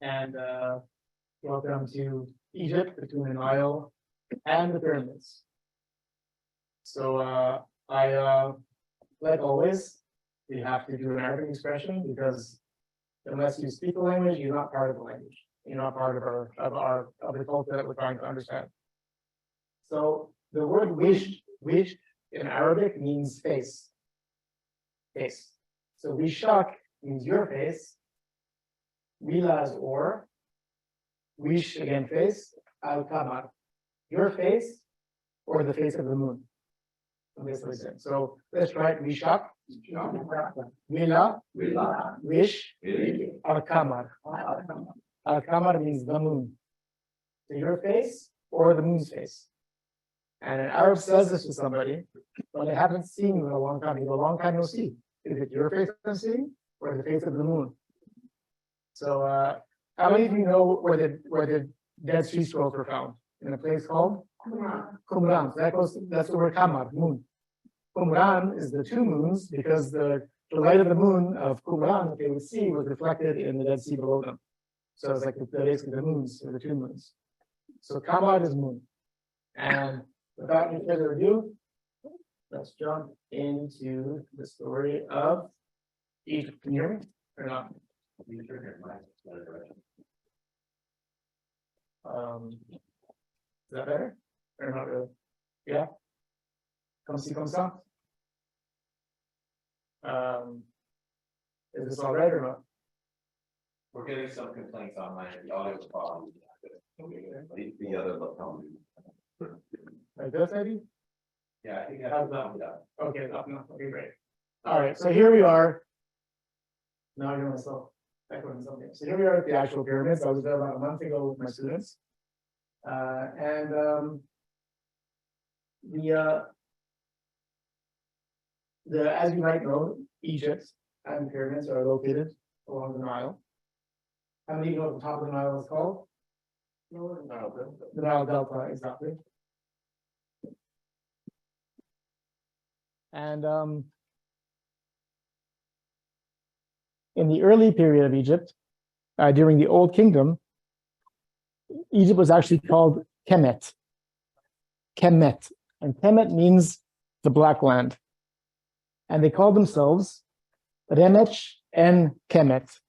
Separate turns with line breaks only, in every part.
and welcome to Egypt, between the Nile and the pyramids. So like always, we have to do an Arabic expression because unless you speak the language, you're not part of the language. You're not part of the culture that we're trying to understand. So the word wish in Arabic means face. Face. So wishak means your face. Wila is or. Wish again face. Al-Qamar. Your face or the face of the moon. So let's try it. Wishak. Wila. Wish. Al-Qamar. Al-Qamar means the moon. So your face or the moon's face. And an Arab says this to somebody, but they haven't seen you in a long time. You go, a long time no see. Is it your face I'm seeing or the face of the moon? So how many of you know where the Dead Sea Scrolls were found? In a place called Qumran. So that's the word Qamar, moon. Qumran is the two moons because the light of the moon of Qumran that they would see was reflected in the Dead Sea below them. So it's like basically the moons or the two moons. So Qamar is moon. And without any further ado, let's jump into the story of Egypt. Can you hear me or not? Is that better or not really? Yeah. Comme ci, comme ça. Is this all right or not?
We're getting some complaints online. The audio quality. The other look.
Like this, maybe?
Yeah, I think that's not done.
Okay, okay, great. All right, so here we are. Now you're myself. So here we are at the actual pyramids. I was there about a month ago with my students. As you might know, Egypt and the pyramids are located along the Nile. How many of you know what the top of the Nile is called? The Nile Delta, exactly. And in the early period of Egypt, during the Old Kingdom, Egypt was actually called Kemet. Kemet. And Kemet means the Black Land. And they called themselves Remech and Kemet,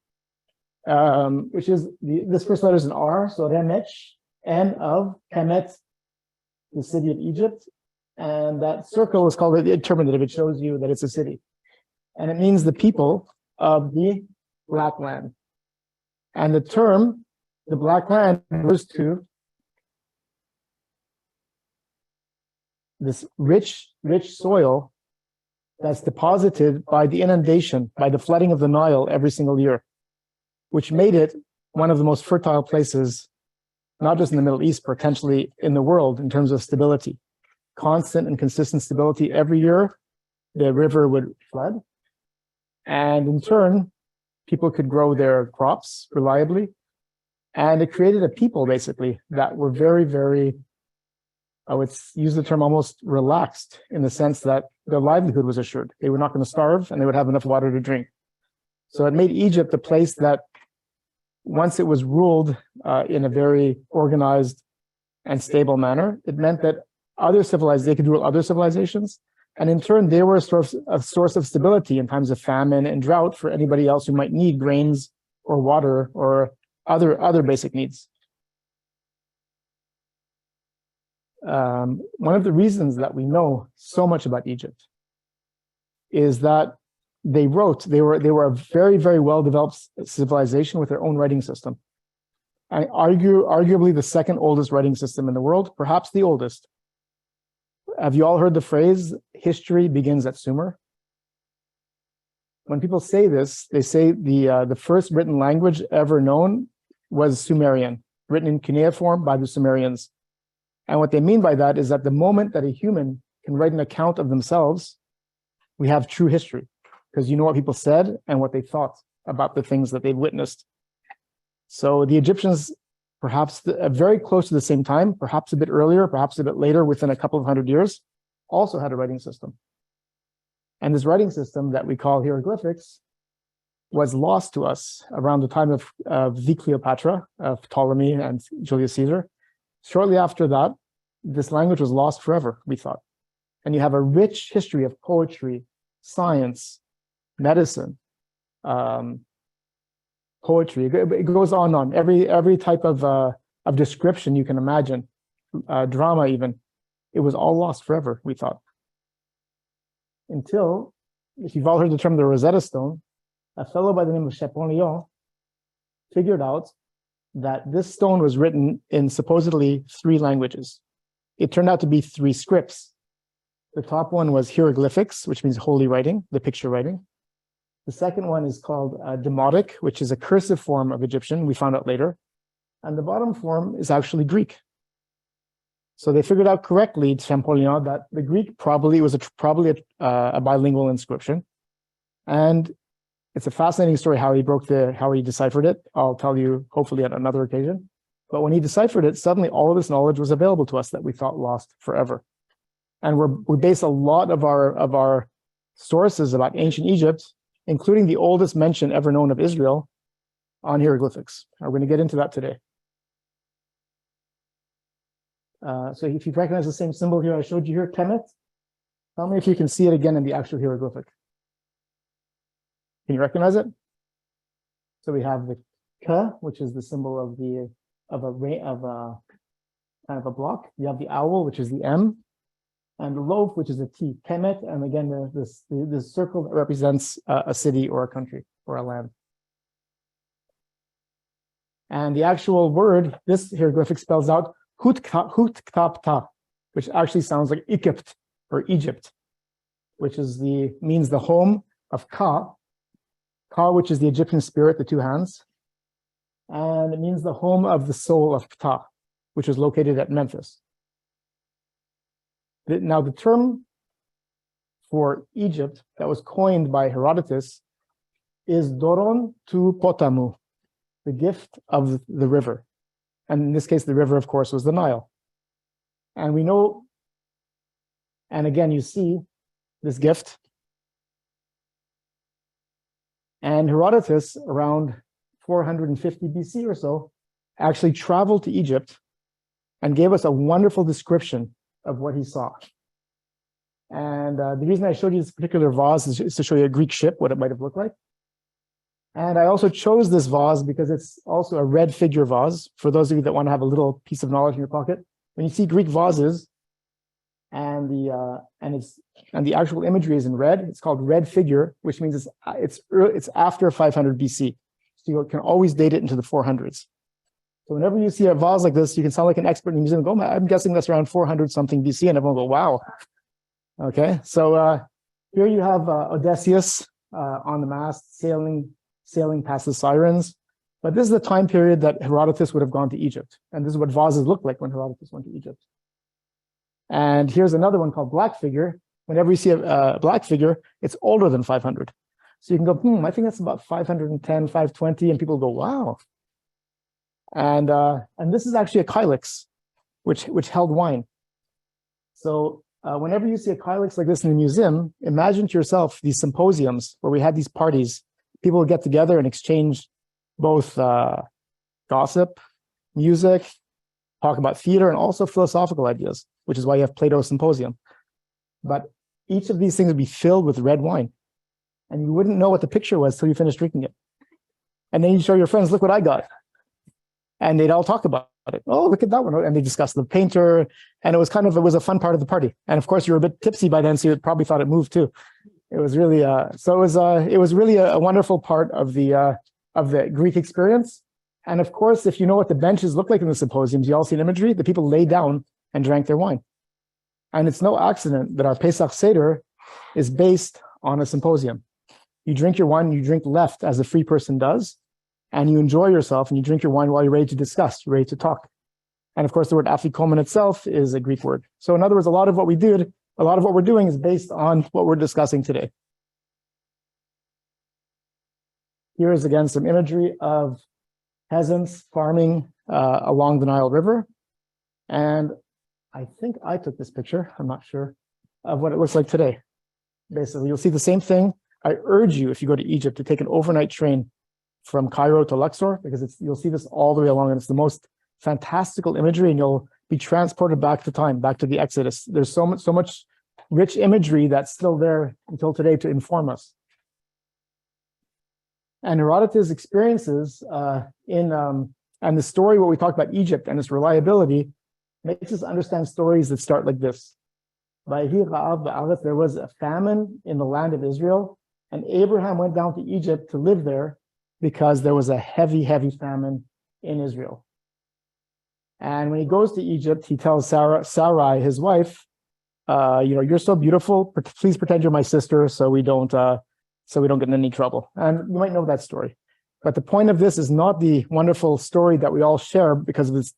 which is, this first letter is an R, so Remech, and of Kemet, the city of Egypt. And that circle is called the determinative. It shows you that it's a city. And it means the people of the Black Land. And the term, the Black Land, refers to this rich soil that's deposited by the inundation, by the flooding of the Nile every single year, which made it one of the most fertile places, not just in the Middle East, potentially in the world in terms of stability. Constant and consistent stability every year, the river would flood. And in turn, people could grow their crops reliably. And it created a people, basically, that were very, very, I would use the term almost relaxed in the sense that their livelihood was assured. They were not going to starve and they would have enough water to drink. So it made Egypt a place that, once it was ruled in a very organized and stable manner, it meant that they could rule other civilizations. And in turn, they were a source of stability in times of famine and drought for anybody else who might need grains or water or other basic needs. One of the reasons that we know so much about Egypt is that they were a very, very well-developed civilization with their own writing system. And arguably the second oldest writing system in the world, perhaps the oldest. Have you all heard the phrase, history begins at Sumer? When people say this, they say the first written language ever known was Sumerian, written in cuneiform by the Sumerians. And what they mean by that is that the moment that a human can write an account of themselves, we have true history, because you know what people said and what they thought about the things that they've witnessed. So the Egyptians, perhaps very close to the same time, perhaps a bit earlier, perhaps a bit later, within a couple of hundred years, also had a writing system. And this writing system that we call hieroglyphics was lost to us around the time of the Cleopatra, of Ptolemy and Julius Caesar. Shortly after that, this language was lost forever, we thought. And you have a rich history of poetry, science, medicine, poetry. It goes on and on. Every type of description you can imagine, drama even. It was all lost forever, we thought. Until, if you've all heard the term the Rosetta Stone, a fellow by the name of Champollion figured out that this stone was written in supposedly 3 languages. It turned out to be 3 scripts. The top one was hieroglyphics, which means holy writing, the picture writing. The second one is called demotic, which is a cursive form of Egyptian, we found out later. And the bottom form is actually Greek. So they figured out correctly, Champollion, that the Greek probably was probably a bilingual inscription. And it's a fascinating story how he deciphered it. I'll tell you hopefully at another occasion. But when he deciphered it, suddenly all of this knowledge was available to us that we thought lost forever. And we base a lot of our sources about ancient Egypt, including the oldest mention ever known of Israel, on hieroglyphics. We're going to get into that today. So if you recognize the same symbol here I showed you here, Kemet, tell me if you can see it again in the actual hieroglyphic. Can you recognize it? So we have the K, which is the symbol of a kind of a block. You have the owl, which is the M, and the loaf, which is a T, Kemet, and again this circle that represents a city or a country or a land. And the actual word, this hieroglyphic spells out Hutkapta, which actually sounds like Egypt or Egypt, which is means the home of Ka, which is the Egyptian spirit, the 2 hands, and it means the home of the soul of Ptah, which is located at Memphis. Now, the term for Egypt that was coined by Herodotus is Doron tu Potamu, the gift of the river. And in this case, the river, of course, was the Nile. And we know, and again, you see this gift. And Herodotus, around 450 BC or so, actually traveled to Egypt and gave us a wonderful description of what he saw. And the reason I showed you this particular vase is to show you a Greek ship, what it might have looked like. And I also chose this vase because it's also a red figure vase. For those of you that want to have a little piece of knowledge in your pocket, when you see Greek vases and the actual imagery is in red, it's called red figure, which means it's after 500 BC. So you can always date it into the 400s. So whenever you see a vase like this, you can sound like an expert in the museum. Go, I'm guessing that's around 400 something BC, and everyone will go, wow. Okay, so here you have Odysseus on the mast sailing past the Sirens. But this is the time period that Herodotus would have gone to Egypt. And this is what vases looked like when Herodotus went to Egypt. And here's another one called black figure. Whenever you see a black figure, it's older than 500. So you can go, I think that's about 510, 520, and people go, wow. And this is actually a kylix, which held wine. So whenever you see a kylix like this in the museum, imagine to yourself these symposiums where we had these parties. People would get together and exchange both gossip, music, talk about theater, and also philosophical ideas, which is why you have Plato's Symposium. But each of these things would be filled with red wine. And you wouldn't know what the picture was till you finished drinking it. And then you show your friends, look what I got. And they'd all talk about it. Oh, look at that one. And they discussed the painter. And it was a fun part of the party. And of course, you were a bit tipsy by then, so you probably thought it moved too. It was really, it was really a wonderful part of the Greek experience. And of course, if you know what the benches look like in the symposiums, you all see an imagery, the people lay down and drank their wine. And it's no accident that our Pesach Seder is based on a symposium. You drink your wine, you drink left as a free person does, and you enjoy yourself and you drink your wine while you're ready to discuss, you're ready to talk. And of course, the word afikomen itself is a Greek word. So in other words, a lot of what we're doing is based on what we're discussing today. Here is again some imagery of peasants farming along the Nile River. And I think I took this picture, I'm not sure, of what it looks like today. Basically, you'll see the same thing. I urge you, if you go to Egypt, to take an overnight train from Cairo to Luxor, because you'll see this all the way along, and it's the most fantastical imagery, and you'll be transported back to time, back to the Exodus. There's so much rich imagery that's still there until today to inform us. And Herodotus' experiences and the story, what we talked about Egypt and its reliability, makes us understand stories that start like this. There was a famine in the land of Israel, and Abraham went down to Egypt to live there because there was a heavy famine in Israel. And when he goes to Egypt, he tells Sarai, his wife, you're so beautiful. Please pretend you're my sister, so we don't get in any trouble. And you might know that story. But the point of this is not the wonderful story that we all share because of this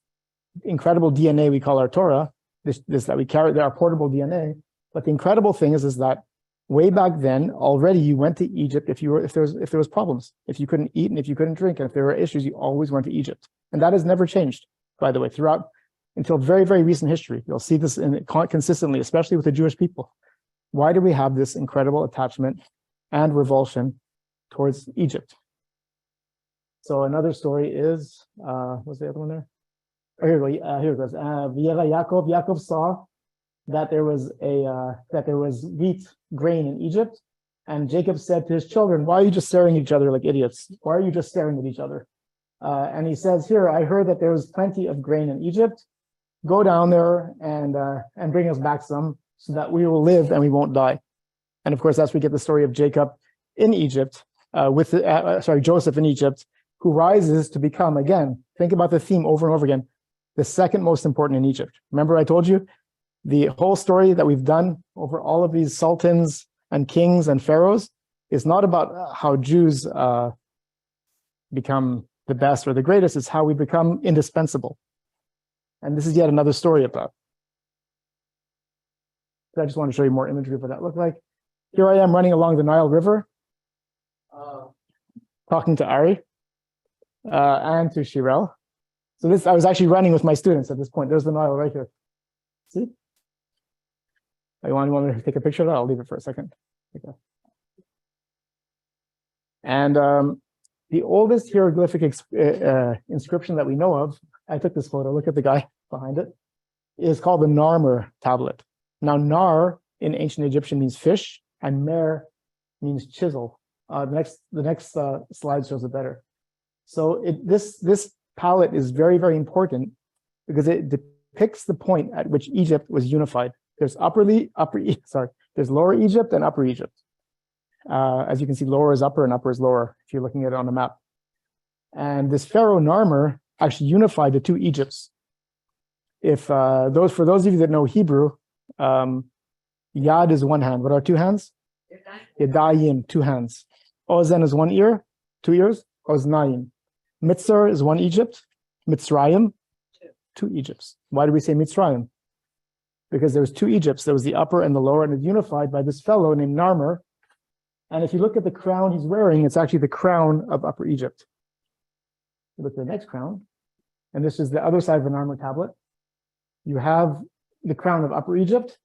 incredible DNA we call our Torah, this that we carry, our portable DNA. But the incredible thing is that way back then, already you went to Egypt if there was problems, if you couldn't eat and if you couldn't drink, and if there were issues, you always went to Egypt. And that has never changed, by the way, throughout until very, very recent history. You'll see this consistently, especially with the Jewish people. Why do we have this incredible attachment and revulsion towards Egypt? So another story is, what's the other one there? Oh, here it goes. Yaakov saw that there was wheat grain in Egypt, and Jacob said to his children, "Why are you just staring at each other like idiots? Why are you just staring at each other?" And he says here, "I heard that there was plenty of grain in Egypt. Go down there and bring us back some, so that we will live and we won't die." And of course, that's where we get the story of Jacob in Egypt, Joseph in Egypt, who rises to become, again, think about the theme over and over again, the second most important in Egypt. Remember I told you, the whole story that we've done over all of these sultans and kings and pharaohs is not about how Jews become the best or the greatest, it's how we become indispensable. And this is yet another story of that. So I just want to show you more imagery of what that looked like. Here I am running along the Nile River, talking to Ari and to Shirel. So I was actually running with my students at this point. There's the Nile right here. See? You want me to take a picture of that? I'll leave it for a second. Okay. And the oldest hieroglyphic inscription that we know of, I took this photo, look at the guy behind it, is called the Narmer tablet. Now, Nar in ancient Egyptian means fish, and Mer means chisel. The next slide shows it better. So this palette is very, very important because it depicts the point at which Egypt was unified. There's there's Lower Egypt and Upper Egypt. As you can see, lower is upper and upper is lower if you're looking at it on a map. And this Pharaoh Narmer actually unified the two Egypts. For those of you that know Hebrew, Yad is one hand. What are two hands? Yadayim, two hands. Ozen is one ear, two ears. Oznayim. Mitzr is one Egypt. Mitzrayim, two Egypts. Why do we say Mitzrayim? Because there's two Egypts. There was the upper and the lower, and it's unified by this fellow named Narmer. And if you look at the crown he's wearing, it's actually the crown of Upper Egypt. You look at the next crown, and this is the other side of an Narmer tablet. You have the crown of Upper Egypt.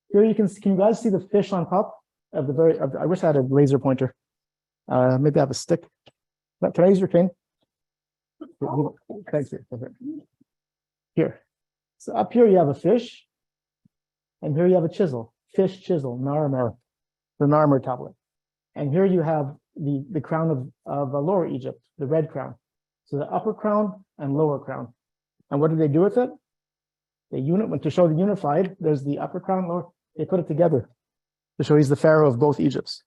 Here you can you guys see the fish on top of the I wish I had a laser pointer. Maybe I have a stick. Can I use your cane? Thanks. Here. So up here you have a fish, and here you have a chisel. Fish, chisel, Narmer, the Narmer tablet. And here you have the crown of Lower Egypt, the red crown. So the upper crown and lower crown. And what do they do with it? To show the unified, there's the upper crown, lower, they put it together to show he's the pharaoh of both Egypts.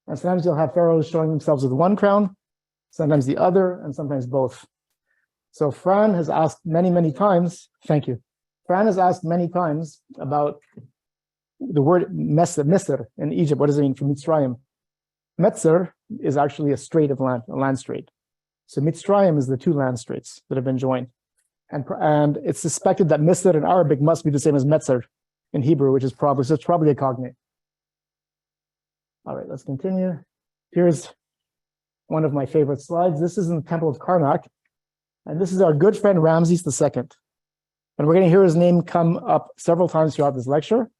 And sometimes you'll have pharaohs showing themselves with one crown, sometimes the other, and sometimes both. So Fran has asked many, many times, thank you. Fran has asked many times about the word Mesr in Egypt. What does it mean from Mitzrayim? Metzer is actually a strait of land, a land strait. So Mitzrayim is the two land straits that have been joined. And it's suspected that Misr in Arabic must be the same as Metzer in Hebrew, which is probably a cognate. All right, let's continue. Here's one of my favorite slides. This is in the Temple of Karnak. And this is our good friend Ramses II. And we're going to hear his name come up several times throughout this lecture,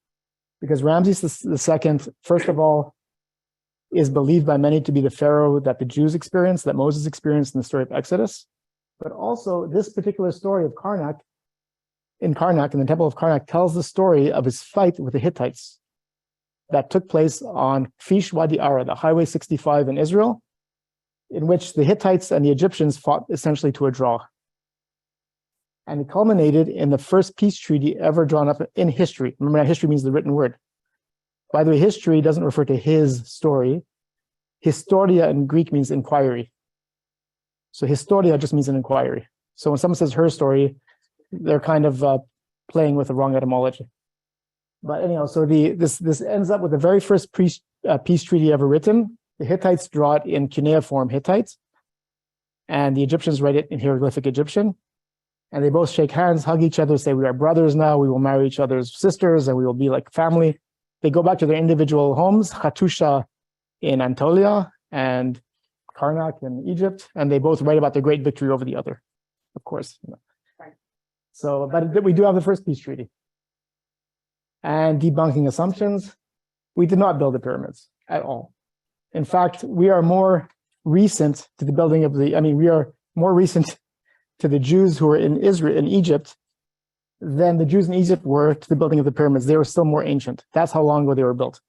because Ramses II, first of all, is believed by many to be the Pharaoh that the Jews experienced, that Moses experienced in the story of Exodus. But also this particular story of Karnak, in the temple of Karnak, tells the story of his fight with the Hittites that took place on Fish Wadi Ara, the Highway 65 in Israel, in which the Hittites and the Egyptians fought essentially to a draw. And it culminated in the first peace treaty ever drawn up in history. Remember that history means the written word. By the way, history doesn't refer to his story. Historia in Greek means inquiry. So historia just means an inquiry. So when someone says her story, they're kind of playing with the wrong etymology. But anyhow, so this ends up with the very first peace treaty ever written. The Hittites draw it in cuneiform Hittite, and the Egyptians write it in hieroglyphic Egyptian. And they both shake hands, hug each other, say, we are brothers now, we will marry each other's sisters, and we will be like family. They go back to their individual homes, Hattusha in Anatolia and Karnak in Egypt, and they both write about their great victory over the other, of course.
Right.
So, but we do have the first peace treaty. And debunking assumptions, we did not build the pyramids at all. In fact, we are more recent to the building of we are more recent to the Jews who were in Egypt, than the Jews in Egypt were to the building of the pyramids. They were still more ancient. That's how long ago they were built.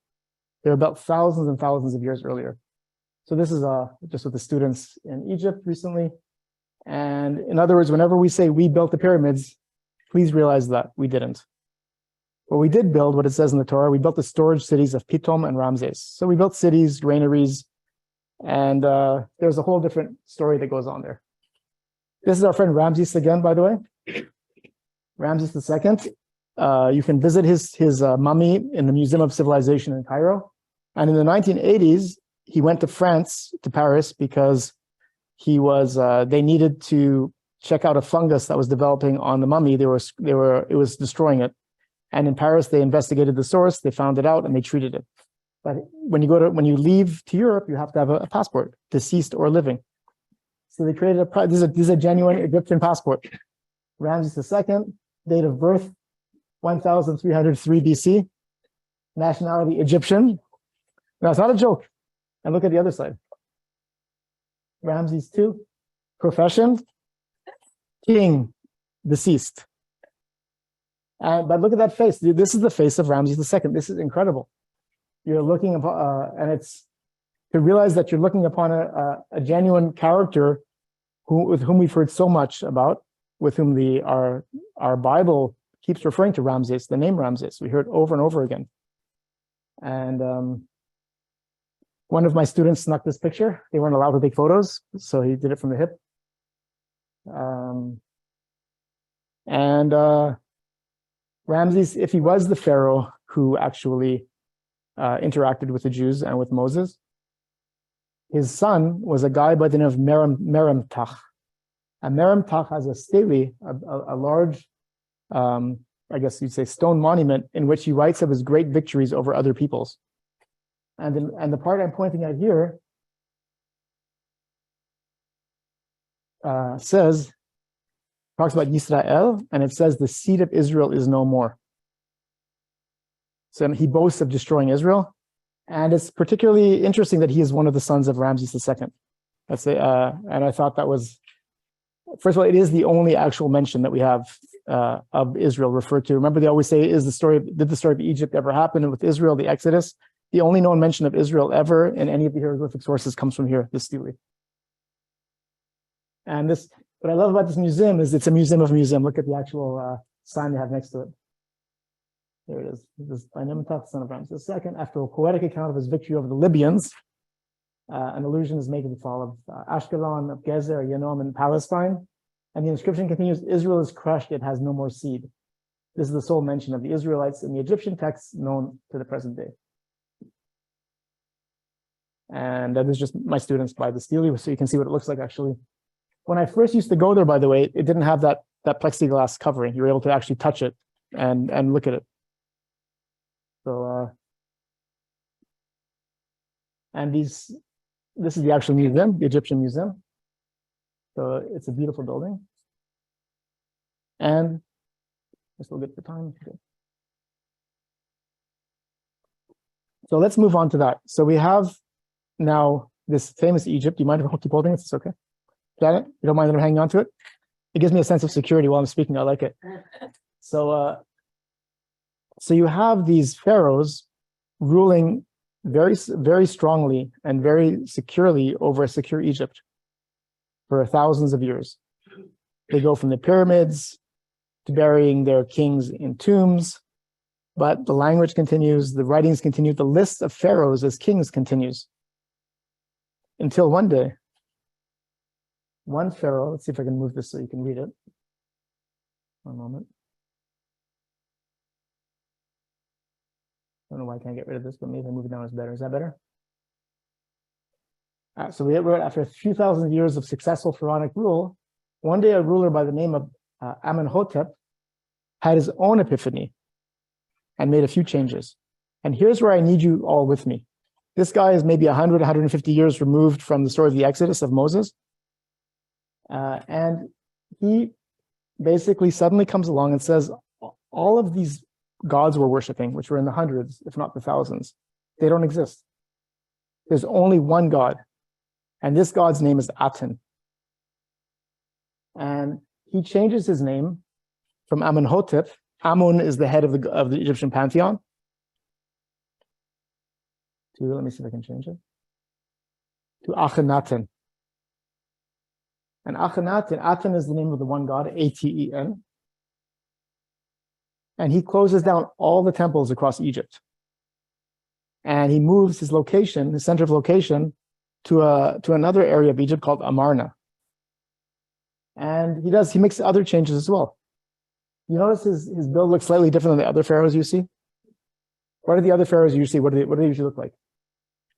They were built thousands and thousands of years earlier. So this is just with the students in Egypt recently. And in other words, whenever we say we built the pyramids, please realize that we didn't. What we did build, what it says in the Torah, we built the storage cities of Pitom and Ramses. So we built cities, granaries, and there's a whole different story that goes on there. This is our friend Ramses again, by the way. Ramses II. You can visit his mummy in the Museum of Civilization in Cairo. And in the 1980s, he went to France, to Paris, because they needed to check out a fungus that was developing on the mummy. It was destroying it. And in Paris, they investigated the source, they found it out, and they treated it. But when you leave to Europe, you have to have a passport, deceased or living. So they created this is a genuine Egyptian passport. Ramses II, date of birth, 1303 BC, nationality Egyptian. Now, it's not a joke. And look at the other side. Ramses II, profession, king, deceased. But look at that face. This is the face of Ramses II. This is incredible. You're looking upon, and it's to realize that you're looking upon a genuine character with whom we've heard so much about, with whom our Bible keeps referring to Ramses, the name Ramses. We hear it over and over again. And one of my students snuck this picture. They weren't allowed to take photos, so he did it from the hip. Ramses, if he was the Pharaoh who actually interacted with the Jews and with Moses, his son was a guy by the name of Merenptah. And Merenptah has a stele, a large, I guess you'd say, stone monument in which he writes of his great victories over other peoples. And the part I'm pointing at here talks about Yisrael, and it says the seed of Israel is no more. So he boasts of destroying Israel. And it's particularly interesting that he is one of the sons of Ramses II. And I thought that was, first of all, it is the only actual mention that we have of Israel referred to. Remember, they always say, did the story of Egypt ever happen? And with Israel, the Exodus, the only known mention of Israel ever in any of the hieroglyphic sources comes from here, this stele. And what I love about this museum is it's a museum of a museum. Look at the actual sign they have next to it. There it is. This is by Merenptah, son of Ramses II. After a poetic account of his victory over the Libyans, an allusion is made to the fall of Ashkelon, of Gezer, Yanom, in Palestine. And the inscription continues, Israel is crushed, it has no more seed. This is the sole mention of the Israelites in the Egyptian texts known to the present day. And that is just my students by the stele, so you can see what it looks like actually. When I first used to go there, by the way, it didn't have that plexiglass covering. You were able to actually touch it and look at it. So, and this is the actual museum, the Egyptian museum. So it's a beautiful building. And we're still good for time. Okay. So let's move on to that. So we have now this famous Egypt. Do you mind if I keep holding it? It's okay. Got it? You don't mind that I'm hanging on to it? It gives me a sense of security while I'm speaking. I like it. So, so you have these pharaohs ruling very, very strongly and very securely over a secure Egypt for thousands of years. They go from the pyramids to burying their kings in tombs, but the language continues, the writings continue, the list of pharaohs as kings continues. Until one day, one pharaoh, let's see if I can move this so you can read it. One moment. I don't know why I can't get rid of this, but maybe I move it down is better. Is that better? So we're after a few thousand years of successful pharaonic rule. One day a ruler by the name of Amenhotep had his own epiphany and made a few changes. And here's where I need you all with me. This guy is maybe 100, 150 years removed from the story of the Exodus of Moses. And he basically suddenly comes along and says, all of these gods we're worshiping, which were in the hundreds, if not the thousands, they don't exist. There's only one God. And this God's name is Aten. And he changes his name from Amenhotep. Amun is the head of the Egyptian pantheon. Let me see if I can change it. To Akhenaten. And Akhenaten, Aten is the name of the one God, A-T-E-N. And he closes down all the temples across Egypt. And he moves his location, his center of location, to another area of Egypt called Amarna. And he makes other changes as well. You notice his build looks slightly different than the other pharaohs you see? What are the other pharaohs you see? What do they usually look like?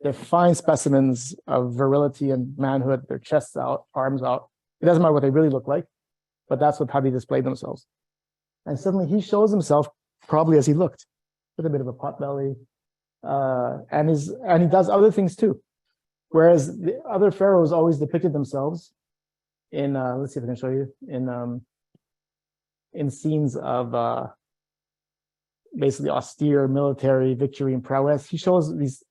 They're fine specimens of virility and manhood, their chests out, arms out. It doesn't matter what they really look like, but that's how they display themselves. And suddenly he shows himself probably as he looked, with a bit of a pot belly, and he does other things too. Whereas the other pharaohs always depicted themselves in, let's see if I can show you, in scenes of basically austere military victory and prowess. He shows these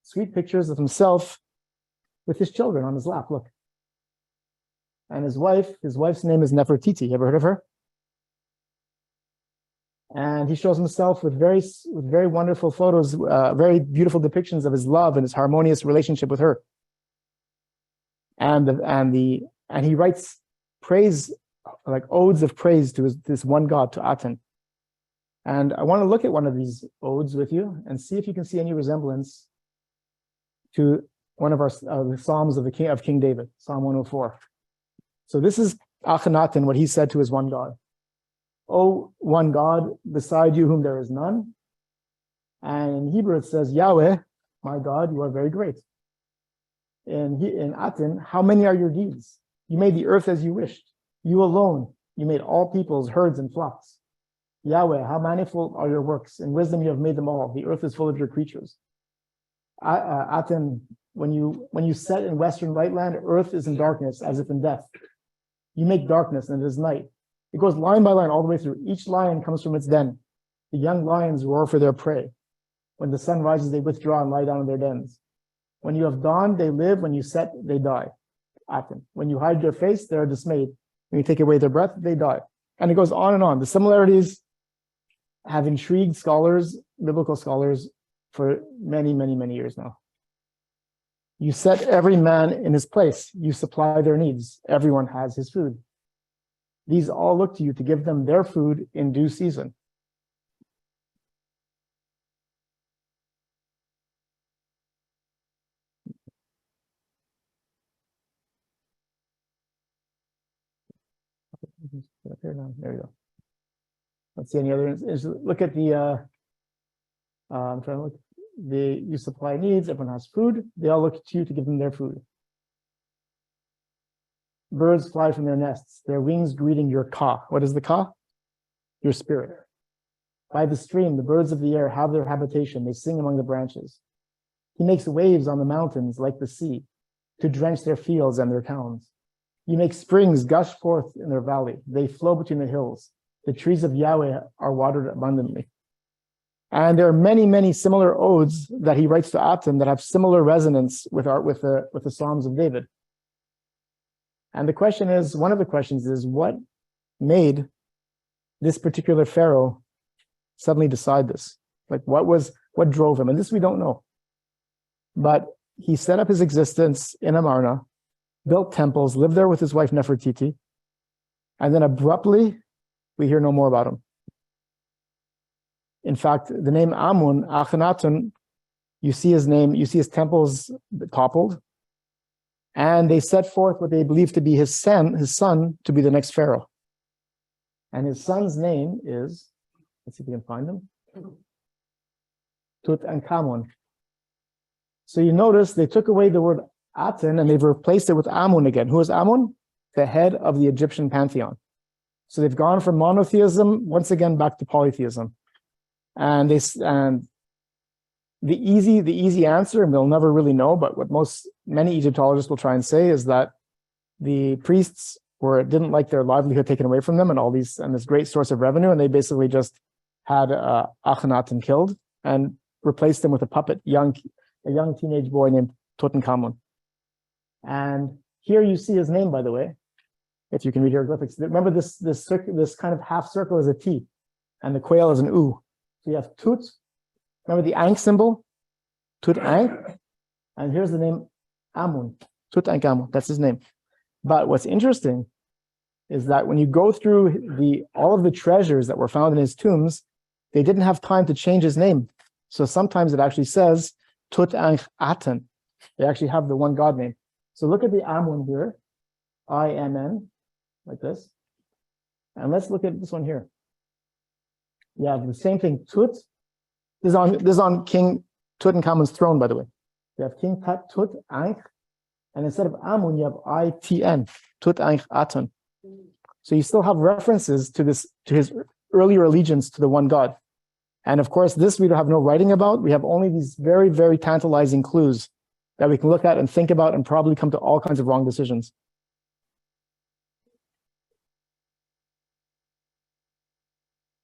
sweet pictures of himself with his children on his lap, look. And his wife's name is Nefertiti. You ever heard of her? And he shows himself with very wonderful photos, very beautiful depictions of his love and his harmonious relationship with her. And he writes praise, like odes of praise to this one God, to Aten. And I want to look at one of these odes with you and see if you can see any resemblance to one of our the Psalms of King David, Psalm 104. So this is Akhenaten, what he said to his one God. O one God, beside you whom there is none. And in Hebrew it says, Yahweh, my God, you are very great. In Aten, how many are your deeds? You made the earth as you wished. You alone, you made all peoples, herds, and flocks. Yahweh, how manifold are your works. In wisdom you have made them all. The earth is full of your creatures. Aten, when you set in western light land, earth is in darkness, as if in death. You make darkness, and it is night. It goes line by line all the way through. Each lion comes from its den. The young lions roar for their prey. When the sun rises, they withdraw and lie down in their dens. When you have dawned, they live. When you set, they die. Aten. When you hide your face, they are dismayed. When you take away their breath, they die. And it goes on and on. The similarities have intrigued scholars, biblical scholars, for many, many, many years now. You set every man in his place. You supply their needs. Everyone has his food. These all look to you to give them their food in due season. There we go. Let's see any other. Look at the. I'm trying to look. You supply needs. Everyone has food. They all look to you to give them their food. Birds fly from their nests, their wings greeting your ka. What is the ka? Your spirit. By the stream, the birds of the air have their habitation. They sing among the branches. He makes waves on the mountains like the sea to drench their fields and their towns. You make springs gush forth in their valley. They flow between the hills. The trees of Yahweh are watered abundantly. And there are many, many similar odes that he writes to Aten that have similar resonance with the Psalms of David. And the question is, one of the questions is, what made this particular pharaoh suddenly decide this? Like, what drove him? And this we don't know. But he set up his existence in Amarna, built temples, lived there with his wife Nefertiti, and then abruptly, we hear no more about him. In fact, the name Amun, Akhenaten, you see his temples toppled, and they set forth what they believe to be his son to be the next pharaoh. And his son's name is, let's see if we can find him, Tutankhamun. So you notice they took away the word Aten and they've replaced it with Amun again. Who is Amun? The head of the Egyptian pantheon. So they've gone from monotheism once again back to polytheism. And the easy answer, and we'll never really know, but what many Egyptologists will try and say is that the priests didn't like their livelihood taken away from them and this great source of revenue, and they basically just had Akhenaten killed and replaced him with a puppet, a young teenage boy named Tutankhamun. And here you see his name, by the way, if you can read hieroglyphics. Remember this kind of half circle is a T, and the quail is an U. So you have Tut. Remember the Ankh symbol? Tut Ankh. And here's the name Amun. Tutankhamun. That's his name. But what's interesting is that when you go through all of the treasures that were found in his tombs, they didn't have time to change his name. So sometimes it actually says Tutankhaten. They actually have the one God name. So look at the Amun here, I-M-N, like this. And let's look at this one here. You have the same thing, Tut. This is on King Tutankhamun's throne, by the way. You have King Tut Ankh, and instead of Amun, you have I-T-N, Tutankhaten. So you still have references to his earlier allegiance to the one God. And of course, this we don't have no writing about. We have only these very, very tantalizing clues that we can look at and think about and probably come to all kinds of wrong decisions.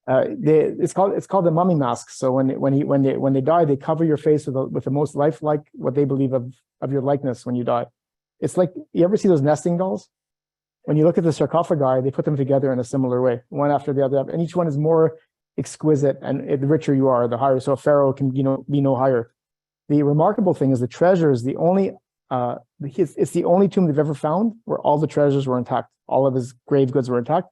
It's called the mummy mask. So when they die, they cover your face with the most lifelike, what they believe of your likeness when you die. It's like, you ever see those nesting dolls? When you look at the sarcophagi, they put them together in a similar way, one after the other, and each one is more exquisite, and the richer you are, the higher. So a pharaoh can be no higher. The remarkable thing is the treasure is it's the only tomb they've ever found where all the treasures were intact, all of his grave goods were intact.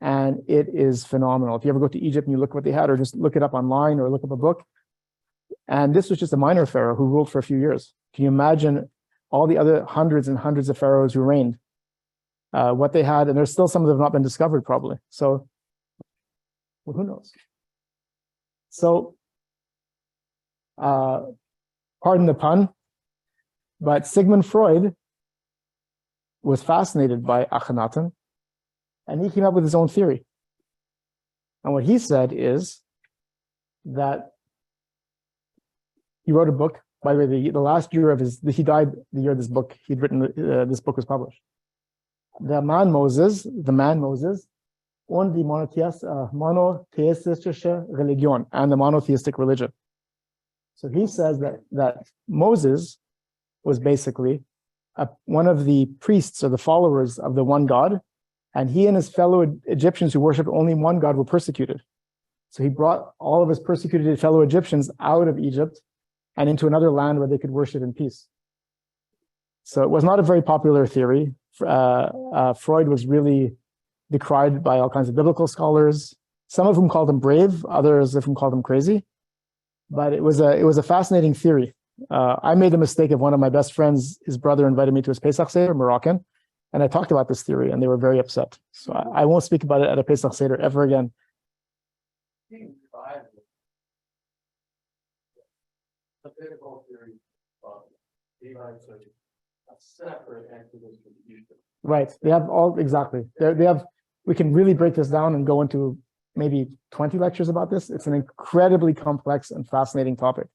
And it is phenomenal. If you ever go to Egypt and you look what they had, or just look it up online or look up a book. And this was just a minor pharaoh who ruled for a few years. Can you imagine all the other hundreds and hundreds of pharaohs who reigned? What they had, and there's still some that have not been discovered probably. So, well, who knows? So, pardon the pun, but Sigmund Freud was fascinated by Akhenaten. And he came up with his own theory. And what he said is that he wrote a book. By the way, the last year of he died the year this book, he'd written, this book was published. The man Moses, and die monotheistische Religion, and the monotheistic religion. So he says that Moses was basically one of the priests or the followers of the one God. And he and his fellow Egyptians who worshiped only one God were persecuted. So he brought all of his persecuted fellow Egyptians out of Egypt and into another land where they could worship in peace. So it was not a very popular theory. Freud was really decried by all kinds of biblical scholars, some of whom called him brave, others of whom called him crazy. But it was a fascinating theory. I made the mistake of one of my best friends, his brother invited me to his Pesach Seder, Moroccan. And I talked about this theory, and they were very upset. So I won't speak about it at a Pesach Seder ever again. Right. They have all exactly. They have. We can really break this down and go into maybe 20 lectures about this. It's an incredibly complex and fascinating topic.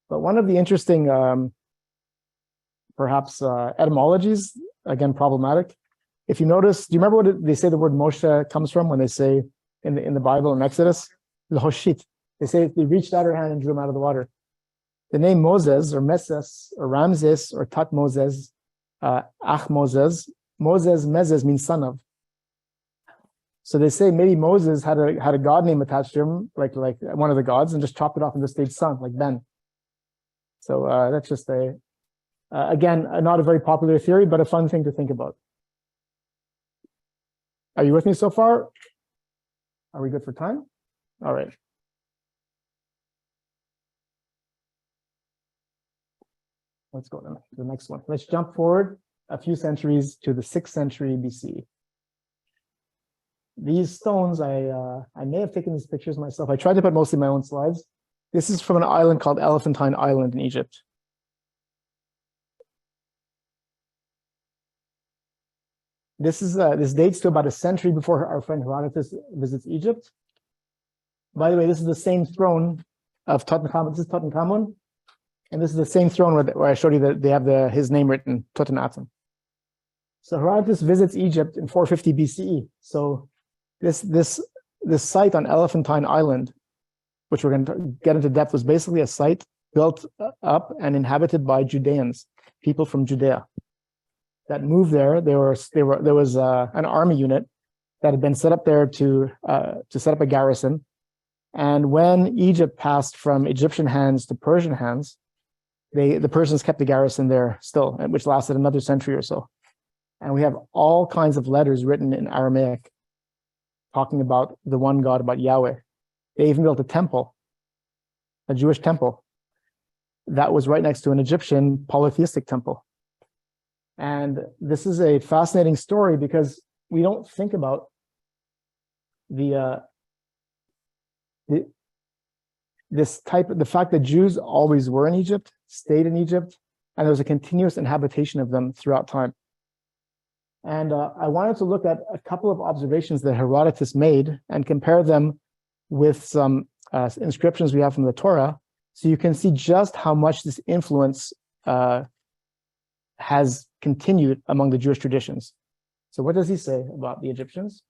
But one of the interesting, perhaps, etymologies. Again, problematic. If you notice, do you remember what they say the word Moshe comes from when they say in the Bible in Exodus? L'hoshit. They say they reached out her hand and drew him out of the water. The name Moses or Meses or Ramses or Tutmoses, Moses Mezes means son of. So they say maybe Moses had a god name attached to him, like one of the gods, and just chopped it off and just stayed son, like Ben. So that's just again, not a very popular theory, but a fun thing to think about. Are you with me so far? Are we good for time? All right. Let's go to the next one. Let's jump forward a few centuries to the 6th century BC. These stones, I may have taken these pictures myself. I tried to put mostly my own slides. This is from an island called Elephantine Island in Egypt. This dates to about a century before our friend Herodotus visits Egypt. By the way, this is the same throne of Tutankhamun. This is Tutankhamun, and this is the same throne where I showed you that they have his name written, Tutankamun. So Herodotus visits Egypt in 450 BCE. So this site on Elephantine Island, which we're going to get into depth, was basically a site built up and inhabited by Judeans, people from Judea that moved there. There was an army unit that had been set up there to set up a garrison. And when Egypt passed from Egyptian hands to Persian hands, the Persians kept the garrison there still, which lasted another century or so. And we have all kinds of letters written in Aramaic talking about the one God, about Yahweh. They even built a temple, a Jewish temple, that was right next to an Egyptian polytheistic temple. And this is a fascinating story because we don't think about the fact that Jews always were in Egypt, stayed in Egypt, and there was a continuous inhabitation of them throughout time. And I wanted to look at a couple of observations that Herodotus made and compare them with some inscriptions we have from the Torah, so you can see just how much this influence has continued among the Jewish traditions. So what does he say about the Egyptians?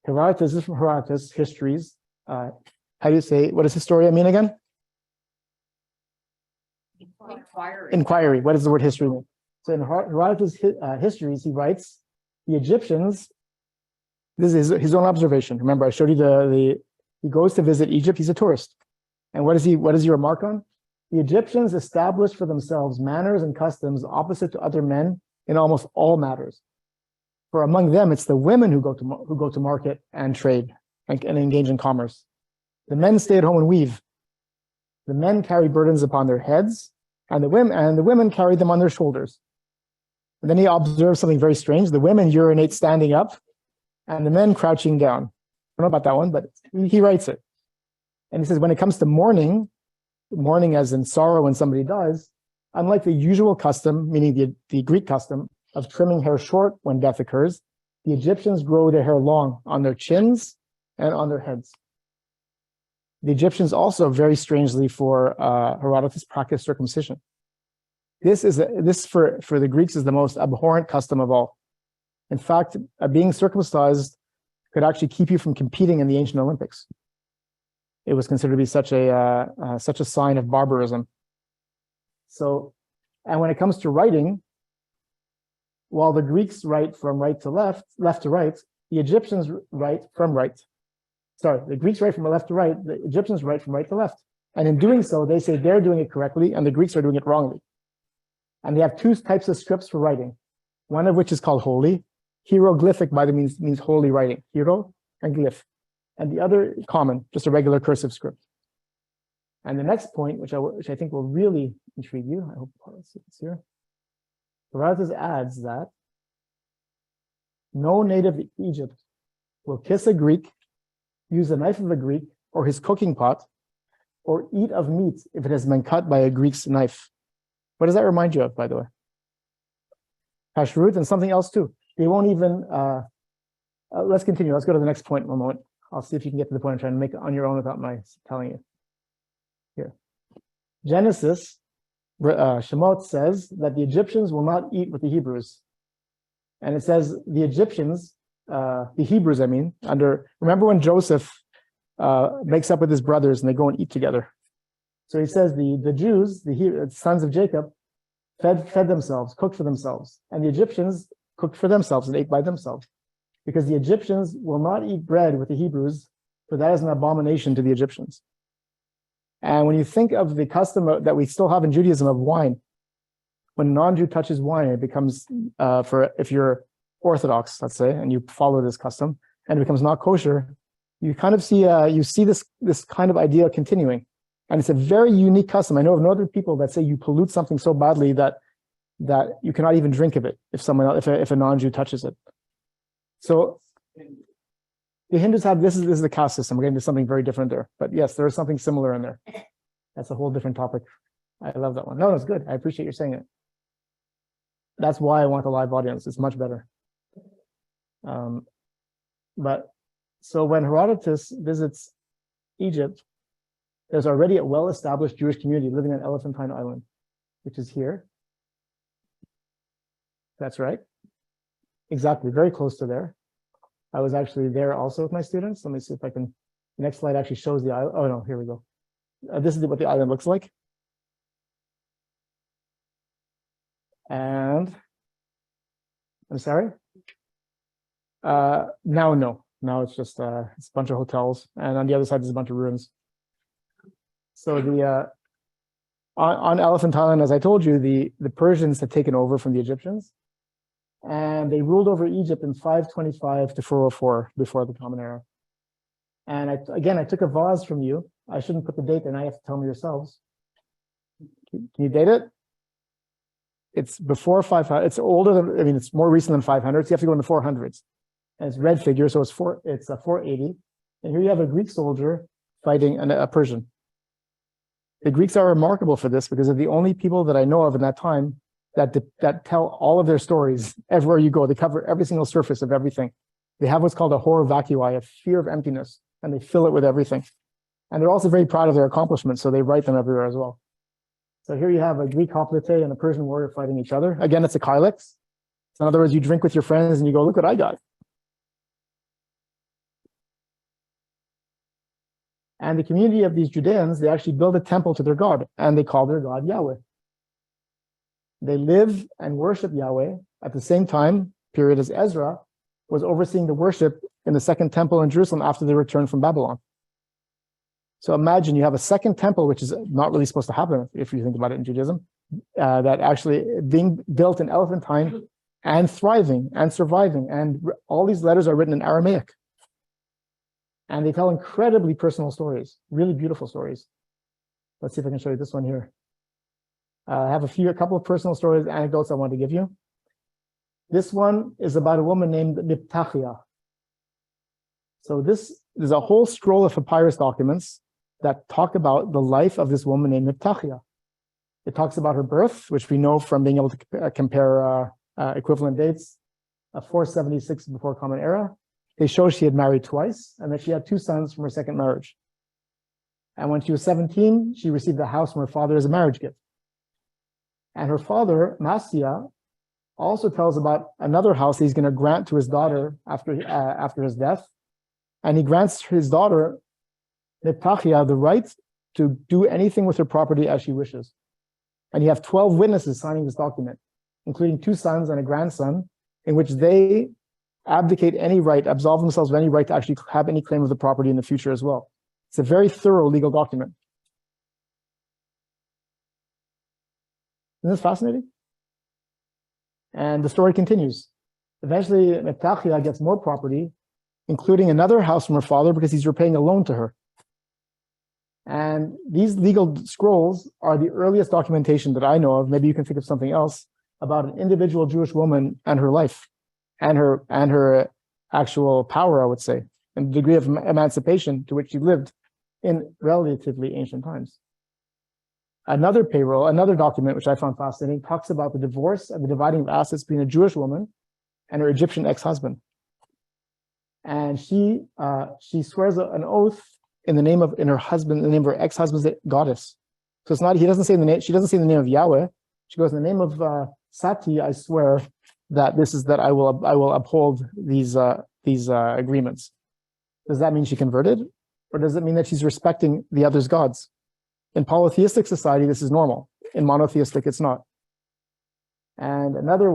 Herodotus, this is from Herodotus, Histories. How do you say, what does Historia mean again?
Inquiry.
Inquiry. What does the word history mean? So in Herodotus' Histories, he writes, the Egyptians, this is his own observation. Remember, I showed you he goes to visit Egypt, he's a tourist. And what does he remark on? The Egyptians established for themselves manners and customs opposite to other men in almost all matters. For among them, it's the women who go to market and trade and engage in commerce. The men stay at home and weave. The men carry burdens upon their heads, and the women carry them on their shoulders. And then he observes something very strange. The women urinate standing up, and the men crouching down. I don't know about that one, but he writes it. And he says, when it comes to mourning as in sorrow when somebody dies, unlike the usual custom, meaning the Greek custom of trimming hair short when death occurs, the Egyptians grow their hair long on their chins and on their heads. The Egyptians also, very strangely for Herodotus, practiced circumcision. This for the Greeks is the most abhorrent custom of all. In fact, being circumcised could actually keep you from competing in the ancient Olympics. It was considered to be such a sign of barbarism. So, and when it comes to writing, while the Greeks write from right to left, left to right, the Egyptians write from right. Sorry, the Greeks write from left to right, the Egyptians write from right to left. And in doing so, they say they're doing it correctly and the Greeks are doing it wrongly. And they have two types of scripts for writing, one of which is called holy. Hieroglyphic, by the means holy writing, hero and glyph. And the other common, just a regular cursive script. And the next point, which I think will really intrigue you, I hope it's here. Herodotus adds that no native of Egypt will kiss a Greek, use the knife of a Greek or his cooking pot, or eat of meat if it has been cut by a Greek's knife. What does that remind you of, by the way? Kashrut and something else too. They won't even, let's continue. Let's go to the next point in a moment. I'll see if you can get to the point I'm trying to make it on your own without my telling you. Here. Genesis, Shemot says that the Egyptians will not eat with the Hebrews. And it says the Egyptians, the Hebrews, I mean, remember when Joseph makes up with his brothers and they go and eat together. So he says the Jews, the sons of Jacob, fed themselves, cooked for themselves, and the Egyptians cooked for themselves and ate by themselves, because the Egyptians will not eat bread with the Hebrews, for that is an abomination to the Egyptians. And when you think of the custom that we still have in Judaism of wine, when a non-Jew touches wine, it becomes, if you're Orthodox, let's say, and you follow this custom, and it becomes not kosher, you kind of see, this kind of idea continuing. And it's a very unique custom. I know of no other people that say you pollute something so badly that you cannot even drink of it if a non-Jew touches it. So the Hindus have, this is the caste system. We're getting to something very different there. But yes, there is something similar in there. That's a whole different topic. I love that one. No, it's good. I appreciate you saying it. That's why I want a live audience. It's much better. But so when Herodotus visits Egypt, there's already a well-established Jewish community living on Elephantine Island, which is here. That's right. Exactly, very close to there. I was actually there also with my students. Let me see if I can, the next slide actually shows the island. Oh no, here we go. This is what the island looks like. And, I'm sorry? Now, no. Now it's just it's a bunch of hotels. And on the other side, there's a bunch of ruins. So on Elephant Island, as I told you, the Persians had taken over from the Egyptians, and they ruled over Egypt in 525 to 404 before the Common Era. And I took a vase from you. I shouldn't put the date there. Now you have to tell me yourselves. Can you date it? It's before 500. It's older than, I mean, it's more recent than 500. So you have to go in the 400s. And it's red figure, so it's 480. And here you have a Greek soldier fighting a Persian. The Greeks are remarkable for this because they're the only people that I know of in that time that tell all of their stories everywhere you go. They cover every single surface of everything. They have what's called a horror vacui, a fear of emptiness, and they fill it with everything. And they're also very proud of their accomplishments, so they write them everywhere as well. So here you have a Greek hoplite and a Persian warrior fighting each other. Again, it's a kylix. So in other words, you drink with your friends and you go, look what I got. And the community of these Judeans, they actually build a temple to their God, and they call their God Yahweh. They live and worship Yahweh at the same time period as Ezra was overseeing the worship in the second temple in Jerusalem after they returned from Babylon. So imagine you have a second temple, which is not really supposed to happen if you think about it in Judaism, that actually being built in Elephantine and thriving and surviving. And all these letters are written in Aramaic. And they tell incredibly personal stories, really beautiful stories. Let's see if I can show you this one here. I have a couple of personal stories, anecdotes I want to give you. This one is about a woman named Miptachia. So there's a whole scroll of papyrus documents that talk about the life of this woman named Miptachia. It talks about her birth, which we know from being able to compare equivalent dates, 476 before Common Era. They show she had married twice and that she had 2 sons from her second marriage. And when she was 17, she received a house from her father as a marriage gift. And her father, Mastia, also tells about another house that he's going to grant to his daughter after his death. And he grants his daughter, Miptachia, the right to do anything with her property as she wishes. And you have 12 witnesses signing this document, including 2 sons and a grandson, in which they abdicate any right, absolve themselves of any right to actually have any claim of the property in the future as well. It's a very thorough legal document. Isn't this fascinating? And the story continues. Eventually, Miptachia gets more property, including another house from her father because he's repaying a loan to her. And these legal scrolls are the earliest documentation that I know of, maybe you can think of something else, about an individual Jewish woman and her life. And her actual power, I would say, and the degree of emancipation to which she lived in relatively ancient times. Another document, which I found fascinating, talks about the divorce and the dividing of assets between a Jewish woman and her Egyptian ex-husband. And she swears an oath in the name of her ex-husband's goddess. So it's not, she doesn't say the name of Yahweh. She goes, in the name of Sati, I swear that I will uphold these agreements. Does that mean she converted? Or does it mean that she's respecting the other's gods? In polytheistic society, this is normal. In monotheistic, it's not. And another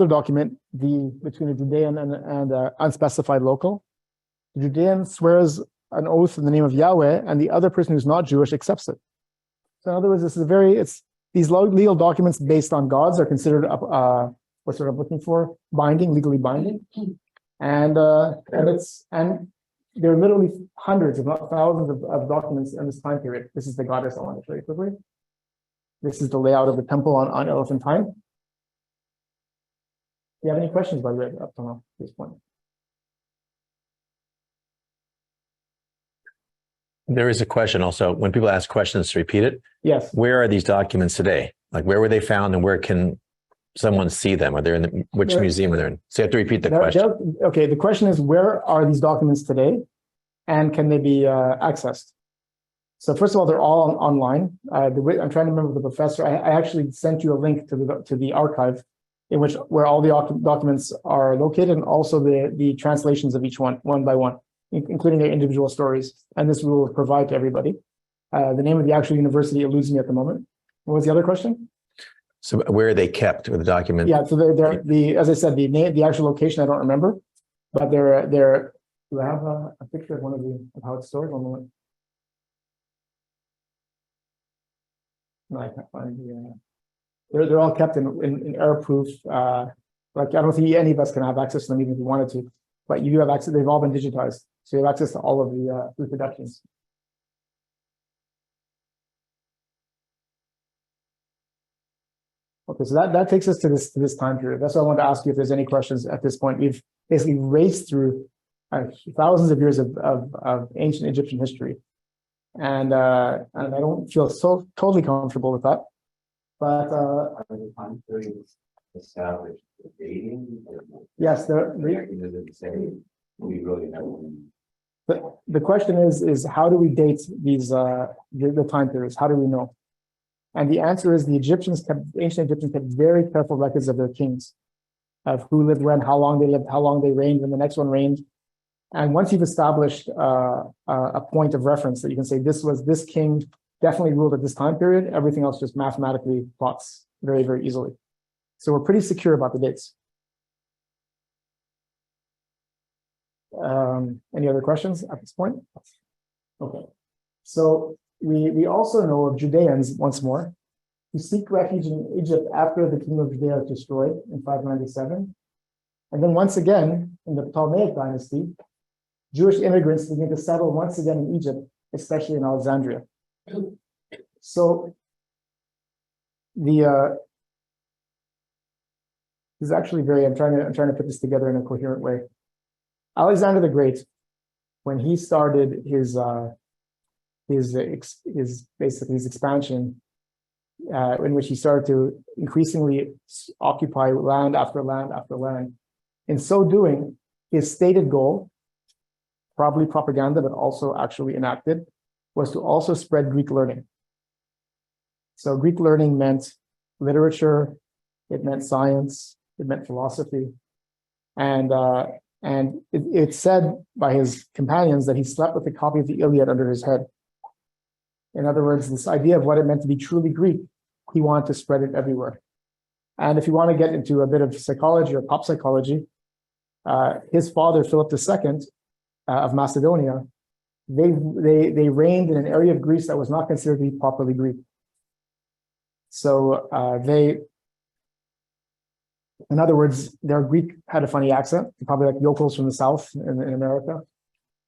document, between a Judean and unspecified local. The Judean swears an oath in the name of Yahweh, and the other person who's not Jewish accepts it. So in other words, this is these legal documents based on gods are considered what's what I'm looking for, binding, legally binding, and there are literally hundreds, if not thousands, of documents in this time period. This is the goddess I want to show you quickly. This is the layout of the temple on Elephantine. Do you have any questions, by the way, up to this point?
There is a question also. When people ask questions, to repeat it.
Yes.
Where are these documents today? Like, where were they found, and where can someone see them? Are they in which museum are they in? So you have to repeat the question.
Okay. The question is, where are these documents today, and can they be accessed? So first of all, they're all online. I'm trying to remember the professor. I actually sent you a link to the archive, where all the documents are located, and also the translations of each one by one, including their individual stories. And this we will provide to everybody. The name of the actual university eludes me at the moment. What was the other question?
So where are they kept with the document?
Yeah, so they're as I said, the actual location I don't remember, but they're. Do I have a picture of of how it's stored? One moment. No, I can't find the. They're all kept in error-proof. Like, I don't think any of us can have access to them even if we wanted to, but you do have access. They've all been digitized, so you have access to all of the reproductions. Okay, so that takes us to this time period. That's why I wanted to ask you if there's any questions at this point. We've basically raced through thousands of years of ancient Egyptian history, and I don't feel so totally comfortable with that. But
time period established the dating.
yes,
We really know.
the question is how do we date these the time periods? How do we know? And the answer is the ancient Egyptians kept very careful records of their kings, of who lived when, how long they lived, how long they reigned, when the next one reigned. And once you've established a point of reference that you can say this king definitely ruled at this time period, everything else just mathematically plots very, very easily. So we're pretty secure about the dates. Any other questions at this point? Okay. So we also know of Judeans, once more, who seek refuge in Egypt after the kingdom of Judea was destroyed in 597. And then once again, in the Ptolemaic dynasty, Jewish immigrants begin to settle once again in Egypt, especially in Alexandria. So this is actually I'm trying to put this together in a coherent way. Alexander the Great, when he started his expansion, in which he started to increasingly occupy land after land after land. In so doing, his stated goal, probably propaganda, but also actually enacted, was to also spread Greek learning. So Greek learning meant literature, it meant science, it meant philosophy, and it's said by his companions that he slept with a copy of the Iliad under his head. In other words, this idea of what it meant to be truly Greek, he wanted to spread it everywhere. And if you want to get into a bit of psychology or pop psychology, his father, Philip II of Macedonia, they reigned in an area of Greece that was not considered to be properly Greek. So in other words, their Greek had a funny accent, probably like yokels from the South in America.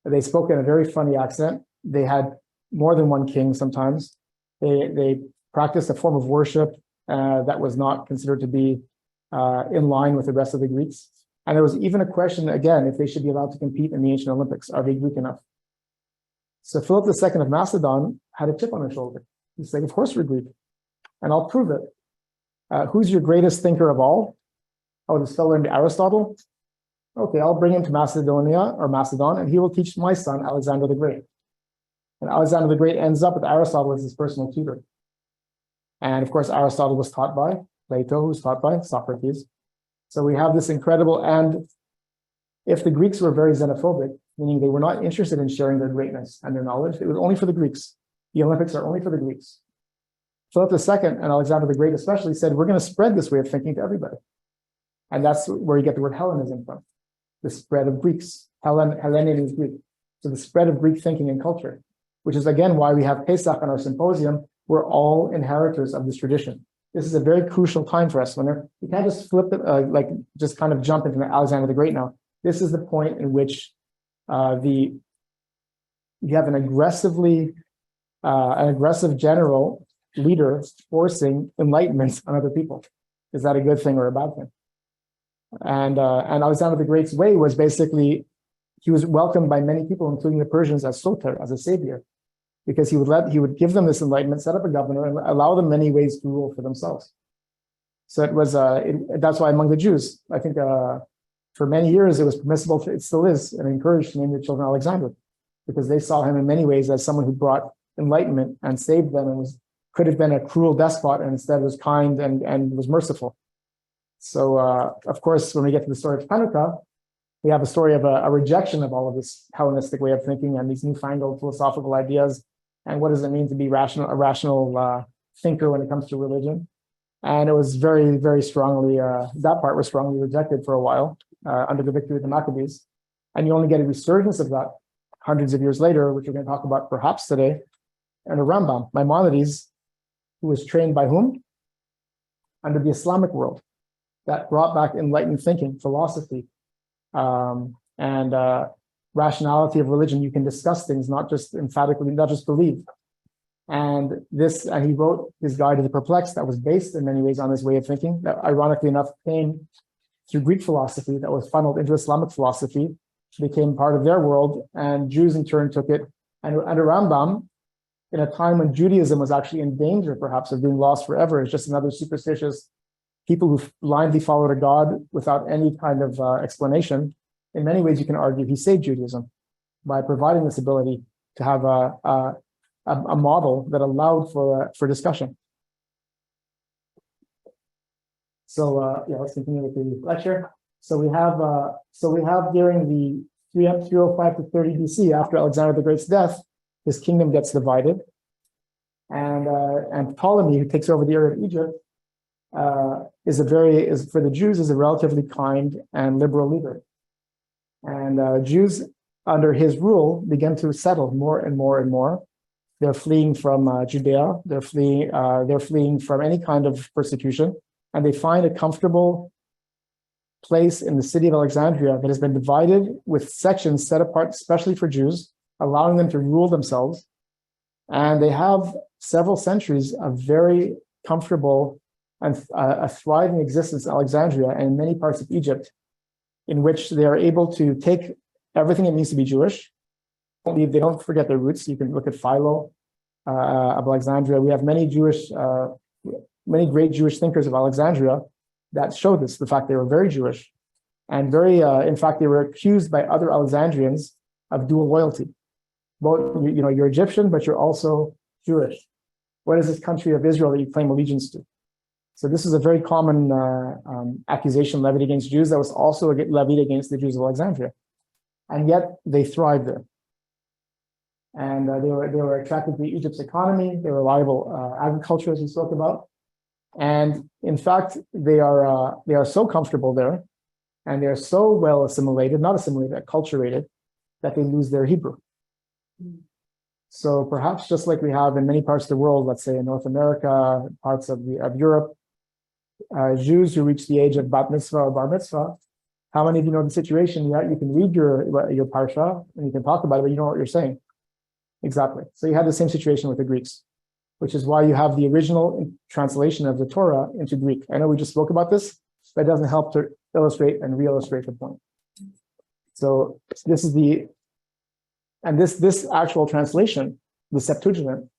They spoke in a very funny accent. They had more than one king sometimes. They practiced a form of worship that was not considered to be in line with the rest of the Greeks. And there was even a question, again, if they should be allowed to compete in the ancient Olympics. Are they Greek enough? So Philip II of Macedon had a chip on his shoulder. He's like, of course we're Greek, and I'll prove it. Who's your greatest thinker of all? Oh, this fellow named Aristotle? Okay, I'll bring him to Macedonia or Macedon, and he will teach my son, Alexander the Great. And Alexander the Great ends up with Aristotle as his personal tutor. And of course, Aristotle was taught by Plato, who was taught by Socrates. So we have this incredible, and if the Greeks were very xenophobic, meaning they were not interested in sharing their greatness and their knowledge, it was only for the Greeks. The Olympics are only for the Greeks. Philip II and Alexander the Great especially said, we're going to spread this way of thinking to everybody. And that's where you get the word Hellenism from, the spread of Greeks. Hellenic is Greek. So the spread of Greek thinking and culture, which is again why we have Pesach on our symposium. We're all inheritors of this tradition. This is a very crucial time for us. You can't just flip it, just kind of jump into Alexander the Great now. This is the point in which you have an aggressive general leader forcing enlightenment on other people. Is that a good thing or a bad thing? And Alexander the Great's way was basically, he was welcomed by many people, including the Persians, as Sultan, as a savior, because he would give them this enlightenment, set up a governor, and allow them many ways to rule for themselves. So it was that's why among the Jews, I think for many years it was permissible, it still is, and encouraged to name their children Alexander, because they saw him in many ways as someone who brought enlightenment and saved them, and could have been a cruel despot, and instead was kind and was merciful. So of course, when we get to the story of Hanukkah, we have a story of a rejection of all of this Hellenistic way of thinking and these newfangled philosophical ideas. And what does it mean to be a rational thinker when it comes to religion? And it was very, very strongly, that part was strongly rejected for a while under the victory of the Maccabees. And you only get a resurgence of that hundreds of years later, which we're going to talk about perhaps today, and a Rambam, Maimonides, who was trained by whom? Under the Islamic world, that brought back enlightened thinking, philosophy, and rationality of religion. You can discuss things, not just emphatically, not just believe. And he wrote his Guide to the Perplexed that was based in many ways on this way of thinking, that ironically enough came through Greek philosophy that was funneled into Islamic philosophy, became part of their world, and Jews in turn took it. And under Rambam, in a time when Judaism was actually in danger perhaps of being lost forever, it's just another superstitious people who blindly followed a god without any kind of explanation. In many ways, you can argue he saved Judaism by providing this ability to have a model that allowed for discussion. So let's continue with the lecture. So we have during the 305 to 30 BC, after Alexander the Great's death, his kingdom gets divided, and Ptolemy, who takes over the area of Egypt, is for the Jews is a relatively kind and liberal leader, and Jews under his rule begin to settle more and more and more. They're fleeing from Judea. They're fleeing from any kind of persecution, and they find a comfortable place in the city of Alexandria that has been divided with sections set apart especially for Jews, allowing them to rule themselves. And they have several centuries of very comfortable and a thriving existence in Alexandria and in many parts of Egypt, in which they are able to take everything it means to be Jewish. They don't forget their roots. You can look at Philo of Alexandria. We have many great Jewish thinkers of Alexandria that show this, the fact they were very Jewish, and in fact, they were accused by other Alexandrians of dual loyalty. Both, you're Egyptian, but you're also Jewish. What is this country of Israel that you claim allegiance to? So this is a very common accusation levied against Jews that was also levied against the Jews of Alexandria. And yet they thrived there. And they were attracted to Egypt's economy, their reliable agriculture, as we spoke about. And in fact, they are so comfortable there, and they're so well assimilated, not assimilated, acculturated, that they lose their Hebrew. So perhaps just like we have in many parts of the world, let's say in North America, parts of Europe, Jews who reach the age of bat mitzvah or bar mitzvah, how many of you know the situation? You can read your parsha and you can talk about it, but you don't know what you're saying. Exactly. So you have the same situation with the Greeks, which is why you have the original translation of the Torah into Greek. I know we just spoke about this, but it doesn't help to illustrate and re-illustrate the point. So this is this actual translation, the Septuagint,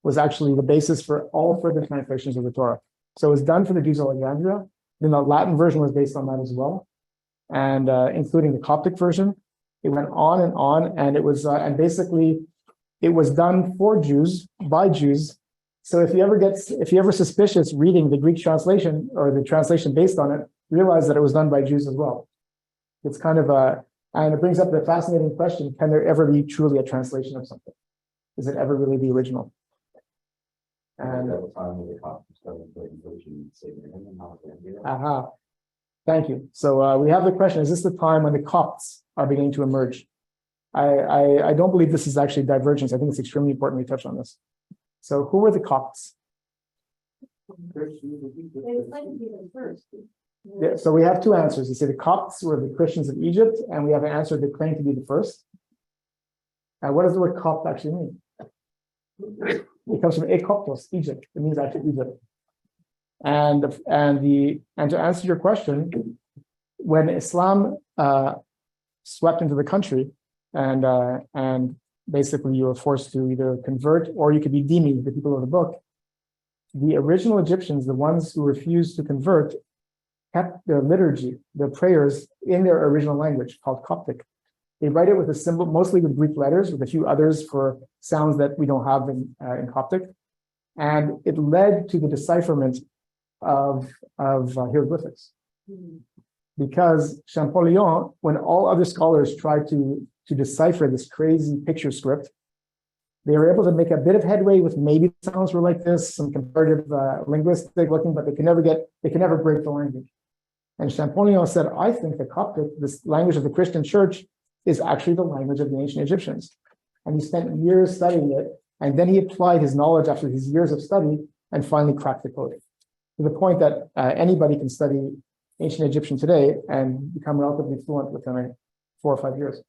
was actually the basis for all further translations of the Torah. So it was done for the Jews of Alexandria. Then the Latin version was based on that as well, and including the Coptic version. It went on, and it was basically it was done for Jews by Jews. So if you're ever suspicious reading the Greek translation or the translation based on it, realize that it was done by Jews as well, It's kind of and it brings up the fascinating question, can there ever be truly a translation of something? Is it ever really the original? And aha, thank you. So we have the question, is this the time when the Copts are beginning to emerge? I don't believe this is actually divergence. I think it's extremely important we touch on this. So who were the Copts? Yeah, so we have two answers. You say the Copts were the Christians of Egypt, and we have an answer that claimed to be the first. And what does the word Copt actually mean? It comes from Ekoptos, Egypt. It means actually Egypt. And to answer your question, when Islam swept into the country, and basically you were forced to either convert or you could be dhimmi, the people of the book. The original Egyptians, the ones who refused to convert, kept their liturgy, their prayers in their original language called Coptic. They write it with a symbol, mostly with Greek letters, with a few others for sounds that we don't have in Coptic. And it led to the decipherment of hieroglyphics. Because Champollion, when all other scholars tried to decipher this crazy picture script, they were able to make a bit of headway with maybe the sounds were like this, some comparative linguistic looking, but they can never break the language. And Champollion said, I think the Coptic, this language of the Christian church, is actually the language of the ancient Egyptians. And he spent years studying it, and then he applied his knowledge after his years of study and finally cracked the code. To the point that anybody can study ancient Egyptian today and become relatively fluent within 4 or 5 years.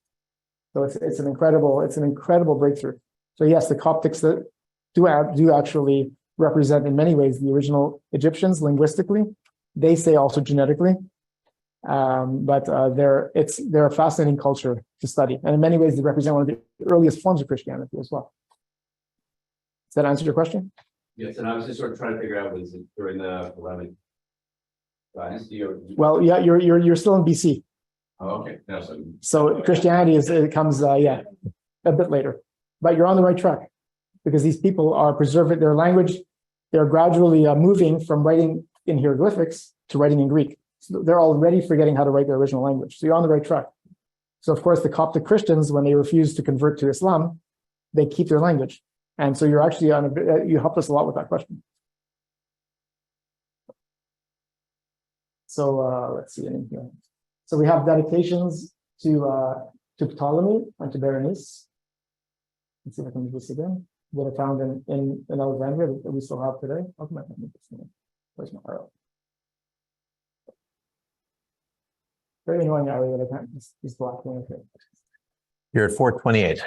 So it's an incredible breakthrough. So yes, the Coptics that do actually represent in many ways the original Egyptians linguistically. They say also genetically, but they're a fascinating culture to study, and in many ways they represent one of the earliest forms of Christianity as well. Does that answer your question?
Yes, and I was just sort of trying to figure out, was it during the 11th dynasty or?
Well, yeah, you're still in BC.
Oh, okay. No,
so Christianity comes a bit later, but you're on the right track because these people are preserving their language. They're gradually moving from writing in hieroglyphics to writing in Greek. So they're already forgetting how to write their original language. So you're on the right track. So of course, the Coptic Christians, when they refuse to convert to Islam, they keep their language. And so you're actually you helped us a lot with that question. So let's see anything here. So we have dedications to Ptolemy and to Berenice. Let's see if I can do this again. That are found in Alexandria that we still have today. Where's my arrow? Very annoying area that I can't. These black things here.
You're at 428.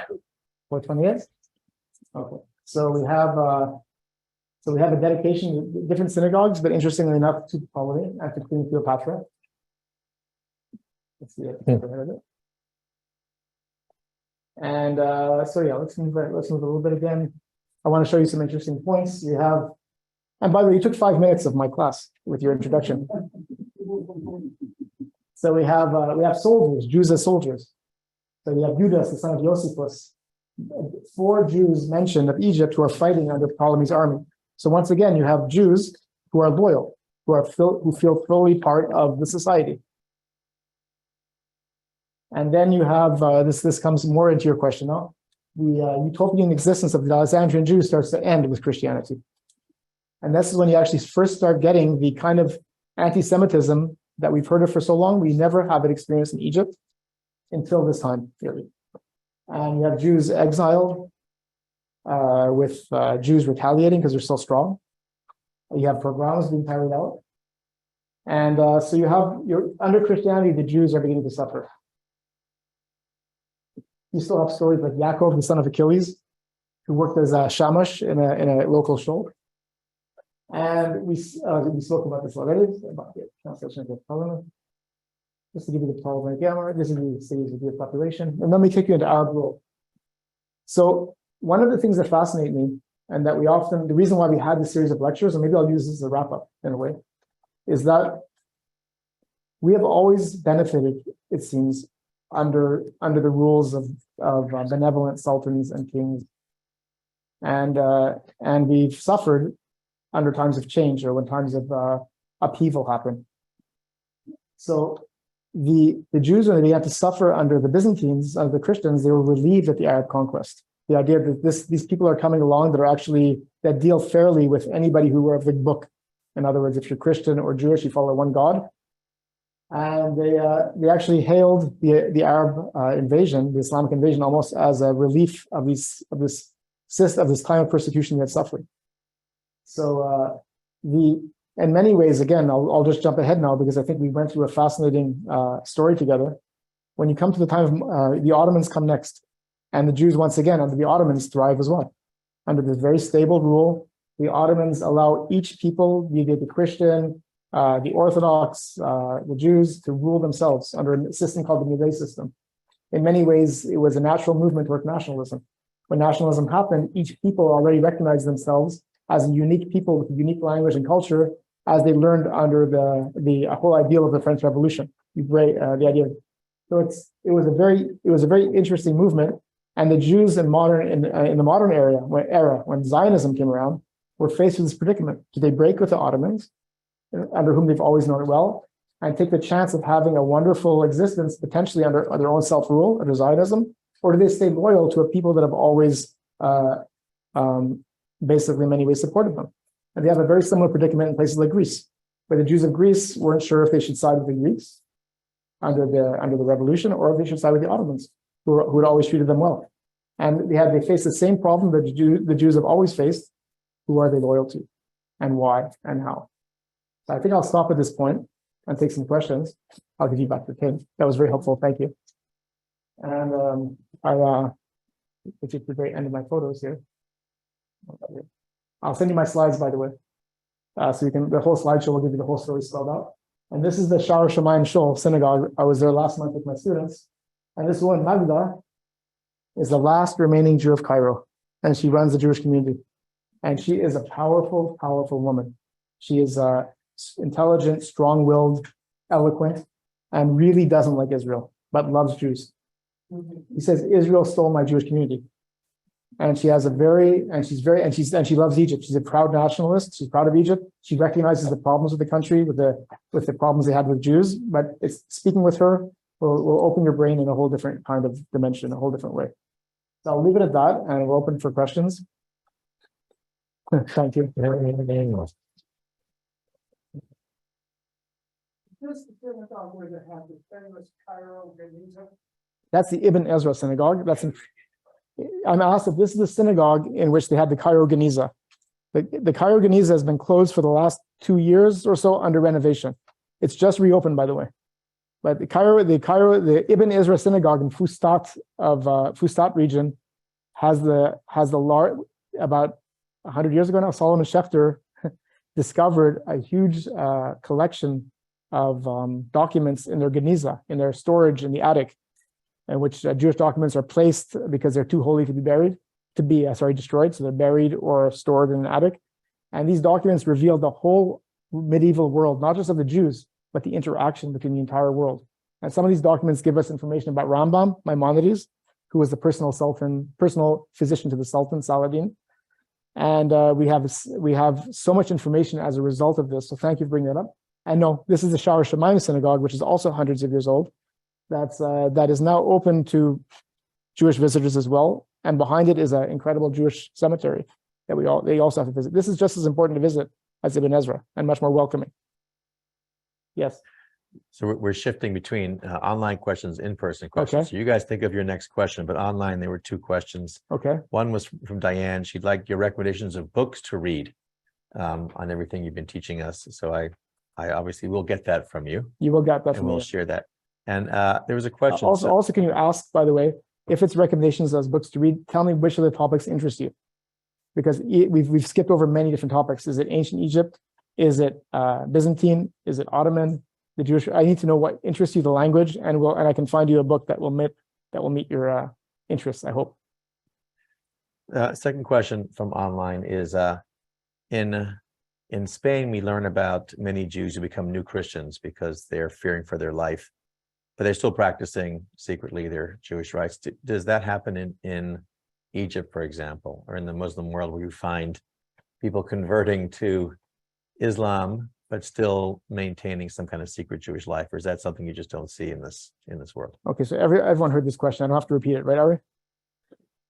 428. Okay. So we have a dedication to different synagogues, but interestingly enough, to Ptolemy and to Queen Cleopatra. Let's see it. And so yeah, let's move a little bit again. I want to show you some interesting points. You have, and by the way, you took 5 minutes of my class with your introduction. So we have soldiers, Jews as soldiers. So you have Judas, the son of Josephus. 4 Jews mentioned of Egypt who are fighting under Ptolemy's army. So once again, you have Jews who are loyal, who feel fully part of the society. And then you have this comes more into your question now. The utopian existence of the Alexandrian Jews starts to end with Christianity. And this is when you actually first start getting the kind of anti-Semitism that we've heard of for so long. We never have it experienced in Egypt until this time period. And you have Jews exiled, with Jews retaliating because they're so strong. You have pogroms being carried out. And so under Christianity, the Jews are beginning to suffer. You still have stories like Yaakov, the son of Achilles, who worked as a shamash in a local shul. And we spoke about this already, about the translation of the Ptolemy. Just to give you the Ptolemaic grammar, this is the cities with the population. And let me take you into Arab world. So one of the things that fascinate me, and that the reason why we had this series of lectures, and maybe I'll use this as a wrap up in a way, is that we have always benefited, it seems, under the rules of benevolent sultans and kings, and we've suffered under times of change or when times of upheaval happen. So the Jews, when they began to suffer under the Byzantines, under the Christians, they were relieved at the Arab conquest. The idea that these people are coming along that deal fairly with anybody who were of the book. In other words, if you're Christian or Jewish, you follow one God. And they actually hailed the Arab invasion, the Islamic invasion, almost as a relief of this time of persecution they had suffered. So in many ways, again, I'll just jump ahead now because I think we went through a fascinating story together. When you come to the time of the Ottomans come next, and the Jews once again under the Ottomans thrive as well. Under this very stable rule, the Ottomans allow each people, be they the Christian, the Orthodox, the Jews, to rule themselves under a system called the Nile system. In many ways, it was a natural movement toward nationalism. When nationalism happened, each people already recognized themselves as a unique people with a unique language and culture, as they learned under the whole ideal of the French Revolution. The idea. So it was a very interesting movement, and the Jews in the modern era, when Zionism came around, were faced with this predicament: do they break with the Ottomans, under whom they've always known it well, and take the chance of having a wonderful existence potentially under their own self-rule, under Zionism, or do they stay loyal to a people that have always basically in many ways supported them? And they have a very similar predicament in places like Greece, where the Jews of Greece weren't sure if they should side with the Greeks under the revolution, or if they should side with the Ottomans, who had always treated them well. And they faced the same problem that the Jews have always faced. Who are they loyal to, and why, and how? So I think I'll stop at this point and take some questions. I'll give you back the pin. That was very helpful. Thank you. And which is the very end of my photos here. I'll send you my slides, by the way. So you can, the whole slideshow will give you the whole story spelled out. And this is the Shar Shamayim Shul synagogue. I was there last month with my students. And this woman, Magda, is the last remaining Jew of Cairo. And she runs the Jewish community. And she is a powerful, powerful woman. She is intelligent, strong-willed, eloquent, and really doesn't like Israel, but loves Jews. He says, Israel stole my Jewish community. And she loves Egypt. She's a proud nationalist. She's proud of Egypt. She recognizes the problems with the country, with the problems they had with Jews. But speaking with her will open your brain in a whole different kind of dimension, a whole different way. So I'll leave it at that, and we're open for questions. Thank you. That's the Ibn Ezra synagogue. I'm asked if this is the synagogue in which they had the Cairo Geniza. The Cairo Geniza has been closed for the last 2 years or so under renovation. It's just reopened, by the way. But the Ibn Ezra synagogue in Fustat region has the large, about 100 years ago now, Solomon Schechter discovered a huge collection of documents in their Geniza, in their storage in the attic, in which Jewish documents are placed because they're too holy to be destroyed. So they're buried or stored in an attic. And these documents reveal the whole medieval world, not just of the Jews, but the interaction between the entire world. And some of these documents give us information about Rambam, Maimonides, who was the personal physician to the Sultan, Saladin. And we have so much information as a result of this. So thank you for bringing that up. And no, this is the Shar Shamayim synagogue, which is also hundreds of years old. That is now open to Jewish visitors as well. And behind it is an incredible Jewish cemetery that they also have to visit. This is just as important to visit as Ibn Ezra, and much more welcoming. Yes.
So we're shifting between online questions, in-person questions.
Okay.
So you guys think of your next question, but online there were 2 questions.
Okay.
One was from Diane. She'd like your recommendations of books to read on everything you've been teaching us. So I obviously will get that from you.
You will get that
and
from me.
we'll share that. And there was a question.
Also, can you ask, by the way, if it's recommendations as books to read, tell me which of the topics interest you, because we've skipped over many different topics. Is it ancient Egypt? Is it Byzantine? Is it Ottoman? The Jewish? I need to know what interests you, the language, and I can find you a book that will meet your interests, I hope.
Second question from online is in Spain, we learn about many Jews who become new Christians because they're fearing for their life, but they're still practicing secretly their Jewish rites. Does that happen in Egypt, for example, or in the Muslim world, where you find people converting to Islam but still maintaining some kind of secret Jewish life, or is that something you just don't see in this world?
Okay, so everyone heard this question. I don't have to repeat it, right, Ari?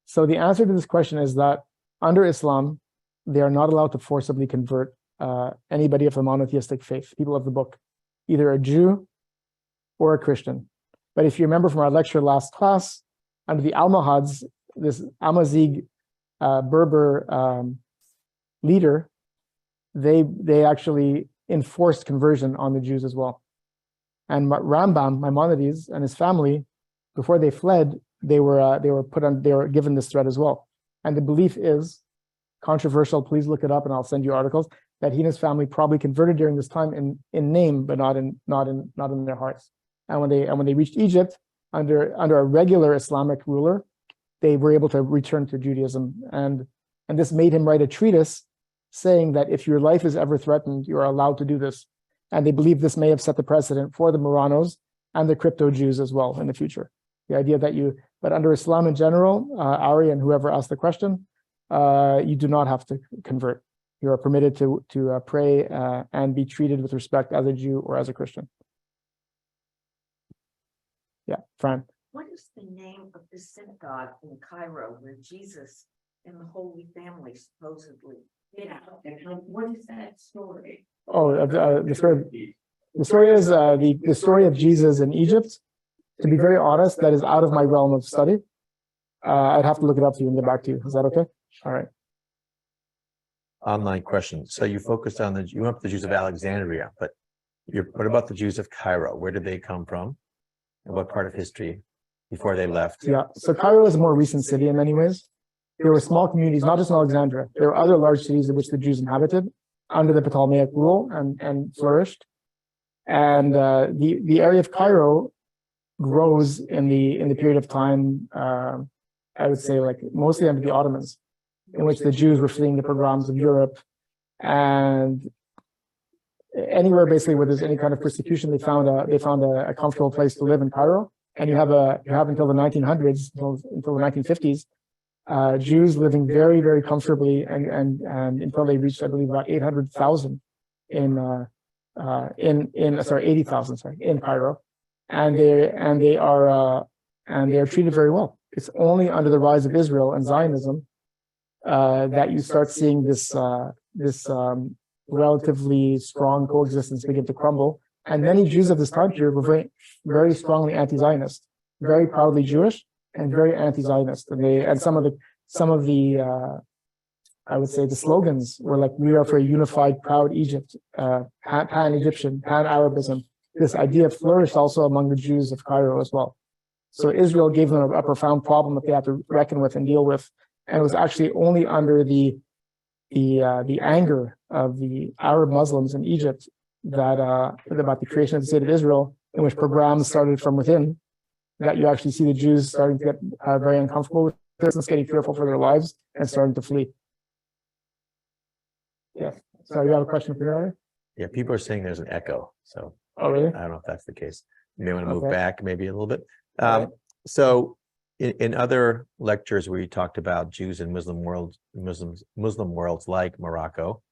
So the answer to this question is that under Islam, they are not allowed to forcibly convert anybody of the monotheistic faith, people of the book, either a Jew or a Christian. But if you remember from our lecture last class, under the Almohads, this Amazigh Berber leader, they actually enforced conversion on the Jews as well. And Rambam, Maimonides, and his family, before they fled, they were given this threat as well. And the belief is controversial. Please look it up, and I'll send you articles that he and his family probably converted during this time in name, but not in their hearts. And when they reached Egypt under a regular Islamic ruler, they were able to return to Judaism, and this made him write a treatise saying that if your life is ever threatened, you are allowed to do this. And they believe this may have set the precedent for the Marranos and the crypto Jews as well in the future. The idea that but under Islam in general, Ari and whoever asked the question, you do not have to convert. You are permitted to pray and be treated with respect as a Jew or as a Christian. Yeah, Fran.
What is the name of the synagogue in Cairo where Jesus and the Holy Family supposedly hid out? And what is that story?
Oh, the story is the story of Jesus in Egypt. To be very honest, that is out of my realm of study. I'd have to look it up for you and get back to you. Is that okay? All right.
Online question. So you focused on you went up to the Jews of Alexandria, but what about the Jews of Cairo? Where did they come from? And what part of history before they left?
Yeah, so Cairo is a more recent city in many ways. There were small communities, not just in Alexandria. There were other large cities in which the Jews inhabited under the Ptolemaic rule and flourished. And the area of Cairo grows in the period of time, I would say, like mostly under the Ottomans, in which the Jews were fleeing the pogroms of Europe, and anywhere basically where there's any kind of persecution, they found a comfortable place to live in Cairo. And you have until the 1900s, until the 1950s, Jews living very, very comfortably, and until they reached, I believe, about 800,000 in 80,000 in Cairo, and they are treated very well. It's only under the rise of Israel and Zionism that you start seeing this relatively strong coexistence begin to crumble. And many Jews of this time period were very, very strongly anti-Zionist, very proudly Jewish, and very anti-Zionist. And some of the I would say the slogans were like, "We are for a unified, proud Egypt," pan-Egyptian, pan-Arabism. This idea flourished also among the Jews of Cairo as well. So Israel gave them a profound problem that they had to reckon with and deal with. And it was actually only under the anger of the Arab Muslims in Egypt that about the creation of the state of Israel, in which pogroms started from within, that you actually see the Jews starting to get very uncomfortable with this, getting fearful for their lives, and starting to flee. Yeah. So you have a question for me?
Yeah, people are saying there's an echo. So
Oh, really?
I don't know if that's the case. You may want to move
Okay.
back maybe a little bit.
Right.
So in other lectures where you talked about Jews in Muslim worlds like Morocco,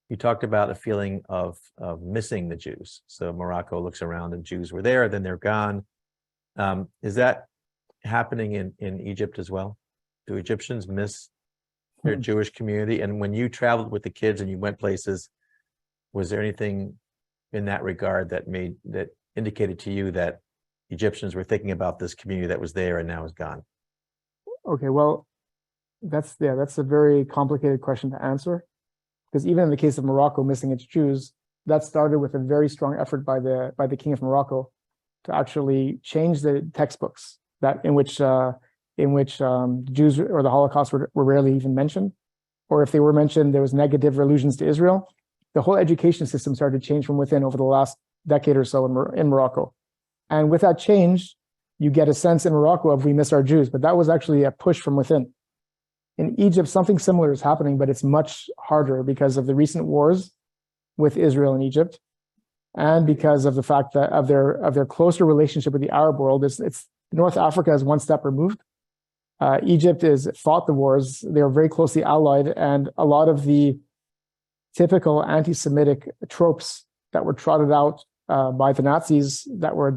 you talked about a feeling of missing the Jews. So Morocco looks around and Jews were there, then they're gone. Is that happening in Egypt as well? Do Egyptians miss their Jewish community? And when you traveled with the kids and you went places, was there anything in that regard that indicated to you that Egyptians were thinking about this community that was there and now is gone?
Okay, well, that's a very complicated question to answer, because even in the case of Morocco missing its Jews, that started with a very strong effort by the king of Morocco to actually change the textbooks in which Jews or the Holocaust were rarely even mentioned, or if they were mentioned, there was negative allusions to Israel. The whole education system started to change from within over the last decade or so in Morocco. And with that change, you get a sense in Morocco of we miss our Jews, but that was actually a push from within. In Egypt, something similar is happening, but it's much harder because of the recent wars with Israel and Egypt, and because of the fact that of their closer relationship with the Arab world. It's North Africa is one step removed. Egypt fought the wars. They are very closely allied, and a lot of the typical anti-Semitic tropes that were trotted out by the Nazis that were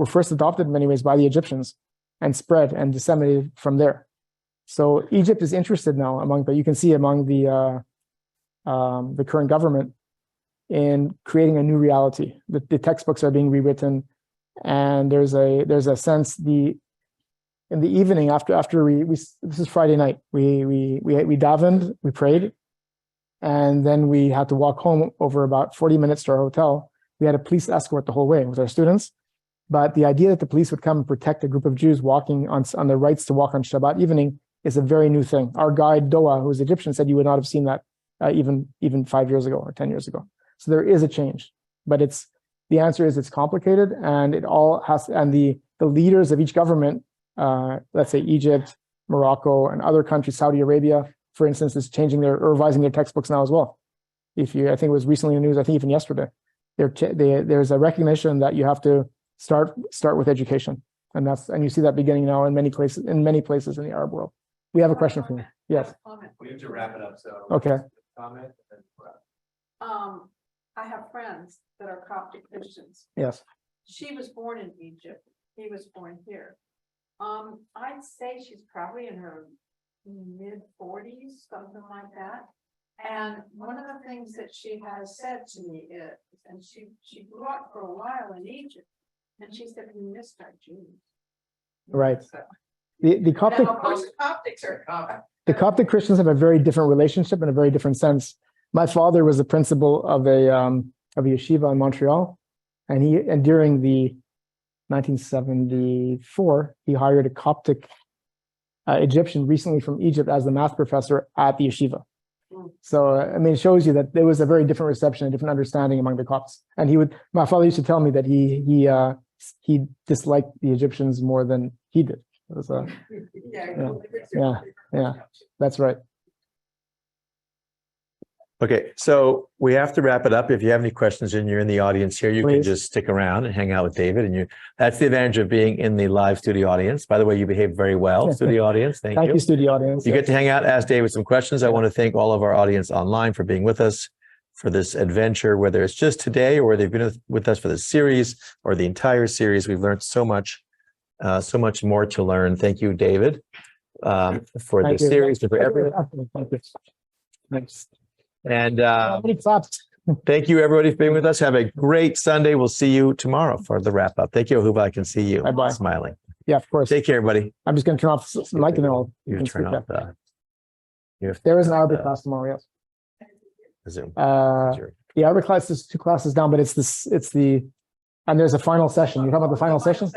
first adopted in many ways by the Egyptians and spread and disseminated from there. So Egypt is interested now you can see among the current government in creating a new reality. The textbooks are being rewritten, and there's a sense in the evening after this is Friday night, we davened, we prayed, and then we had to walk home over about 40 minutes to our hotel. We had a police escort the whole way with our students. But the idea that the police would come and protect a group of Jews walking on the rights to walk on Shabbat evening is a very new thing. Our guide, Doa, who's Egyptian, said you would not have seen that even 5 years ago or 10 years ago. So there is a change, but the answer is it's complicated, and it all has, and the leaders of each government, let's say Egypt, Morocco, and other countries, Saudi Arabia, for instance, is revising their textbooks now as well. I think it was recently in the news, I think even yesterday, there's a recognition that you have to start with education, and you see that beginning now in many places in the Arab world. We have a question for you. Yes.
We have to wrap it up, so.
Okay.
Comment and then wrap.
I have friends that are Coptic Christians.
Yes.
She was born in Egypt. He was born here. I'd say she's probably in her mid-40s, something like that. And one of the things that she has said to me is, and she grew up for a while in Egypt, and she said, we missed our Jews.
Right.
So,
The Coptic.
now, most Coptics are Coptic.
The Coptic Christians have a very different relationship and a very different sense. My father was the principal of a yeshiva in Montreal, and during the 1974, he hired a Coptic Egyptian recently from Egypt as the math professor at the yeshiva. So I mean, it shows you that there was a very different reception, a different understanding among the Copts. And my father used to tell me that he disliked the Egyptians more than he did. It was yeah, that's right.
Okay, so we have to wrap it up. If you have any questions and you're in the audience here, you can
Please.
just stick around and hang out with David. And that's the advantage of being in the live studio audience. By the way, you behaved very well, studio audience. Thank you.
Thank you, studio audience.
You get to hang out, ask David some questions. I want to thank all of our audience online for being with us for this adventure, whether it's just today or they've been with us for the series or the entire series. We've learned so much more to learn. Thank you, David, for the series and for everything.
Thank you. Thanks.
And
Many claps.
thank you, everybody, for being with us. Have a great Sunday. We'll see you tomorrow for the wrap up. Thank you, Ahuba. I can see you
Bye-bye.
smiling.
Yeah, of course.
Take care, everybody.
I'm just going to turn off the mic and then
You
can
turn
speak
off
up.
the
There is an Arabic class tomorrow. Yes.
Zoom.
The Arabic class is 2 classes down, but and there's a final session. You're talking about the final session?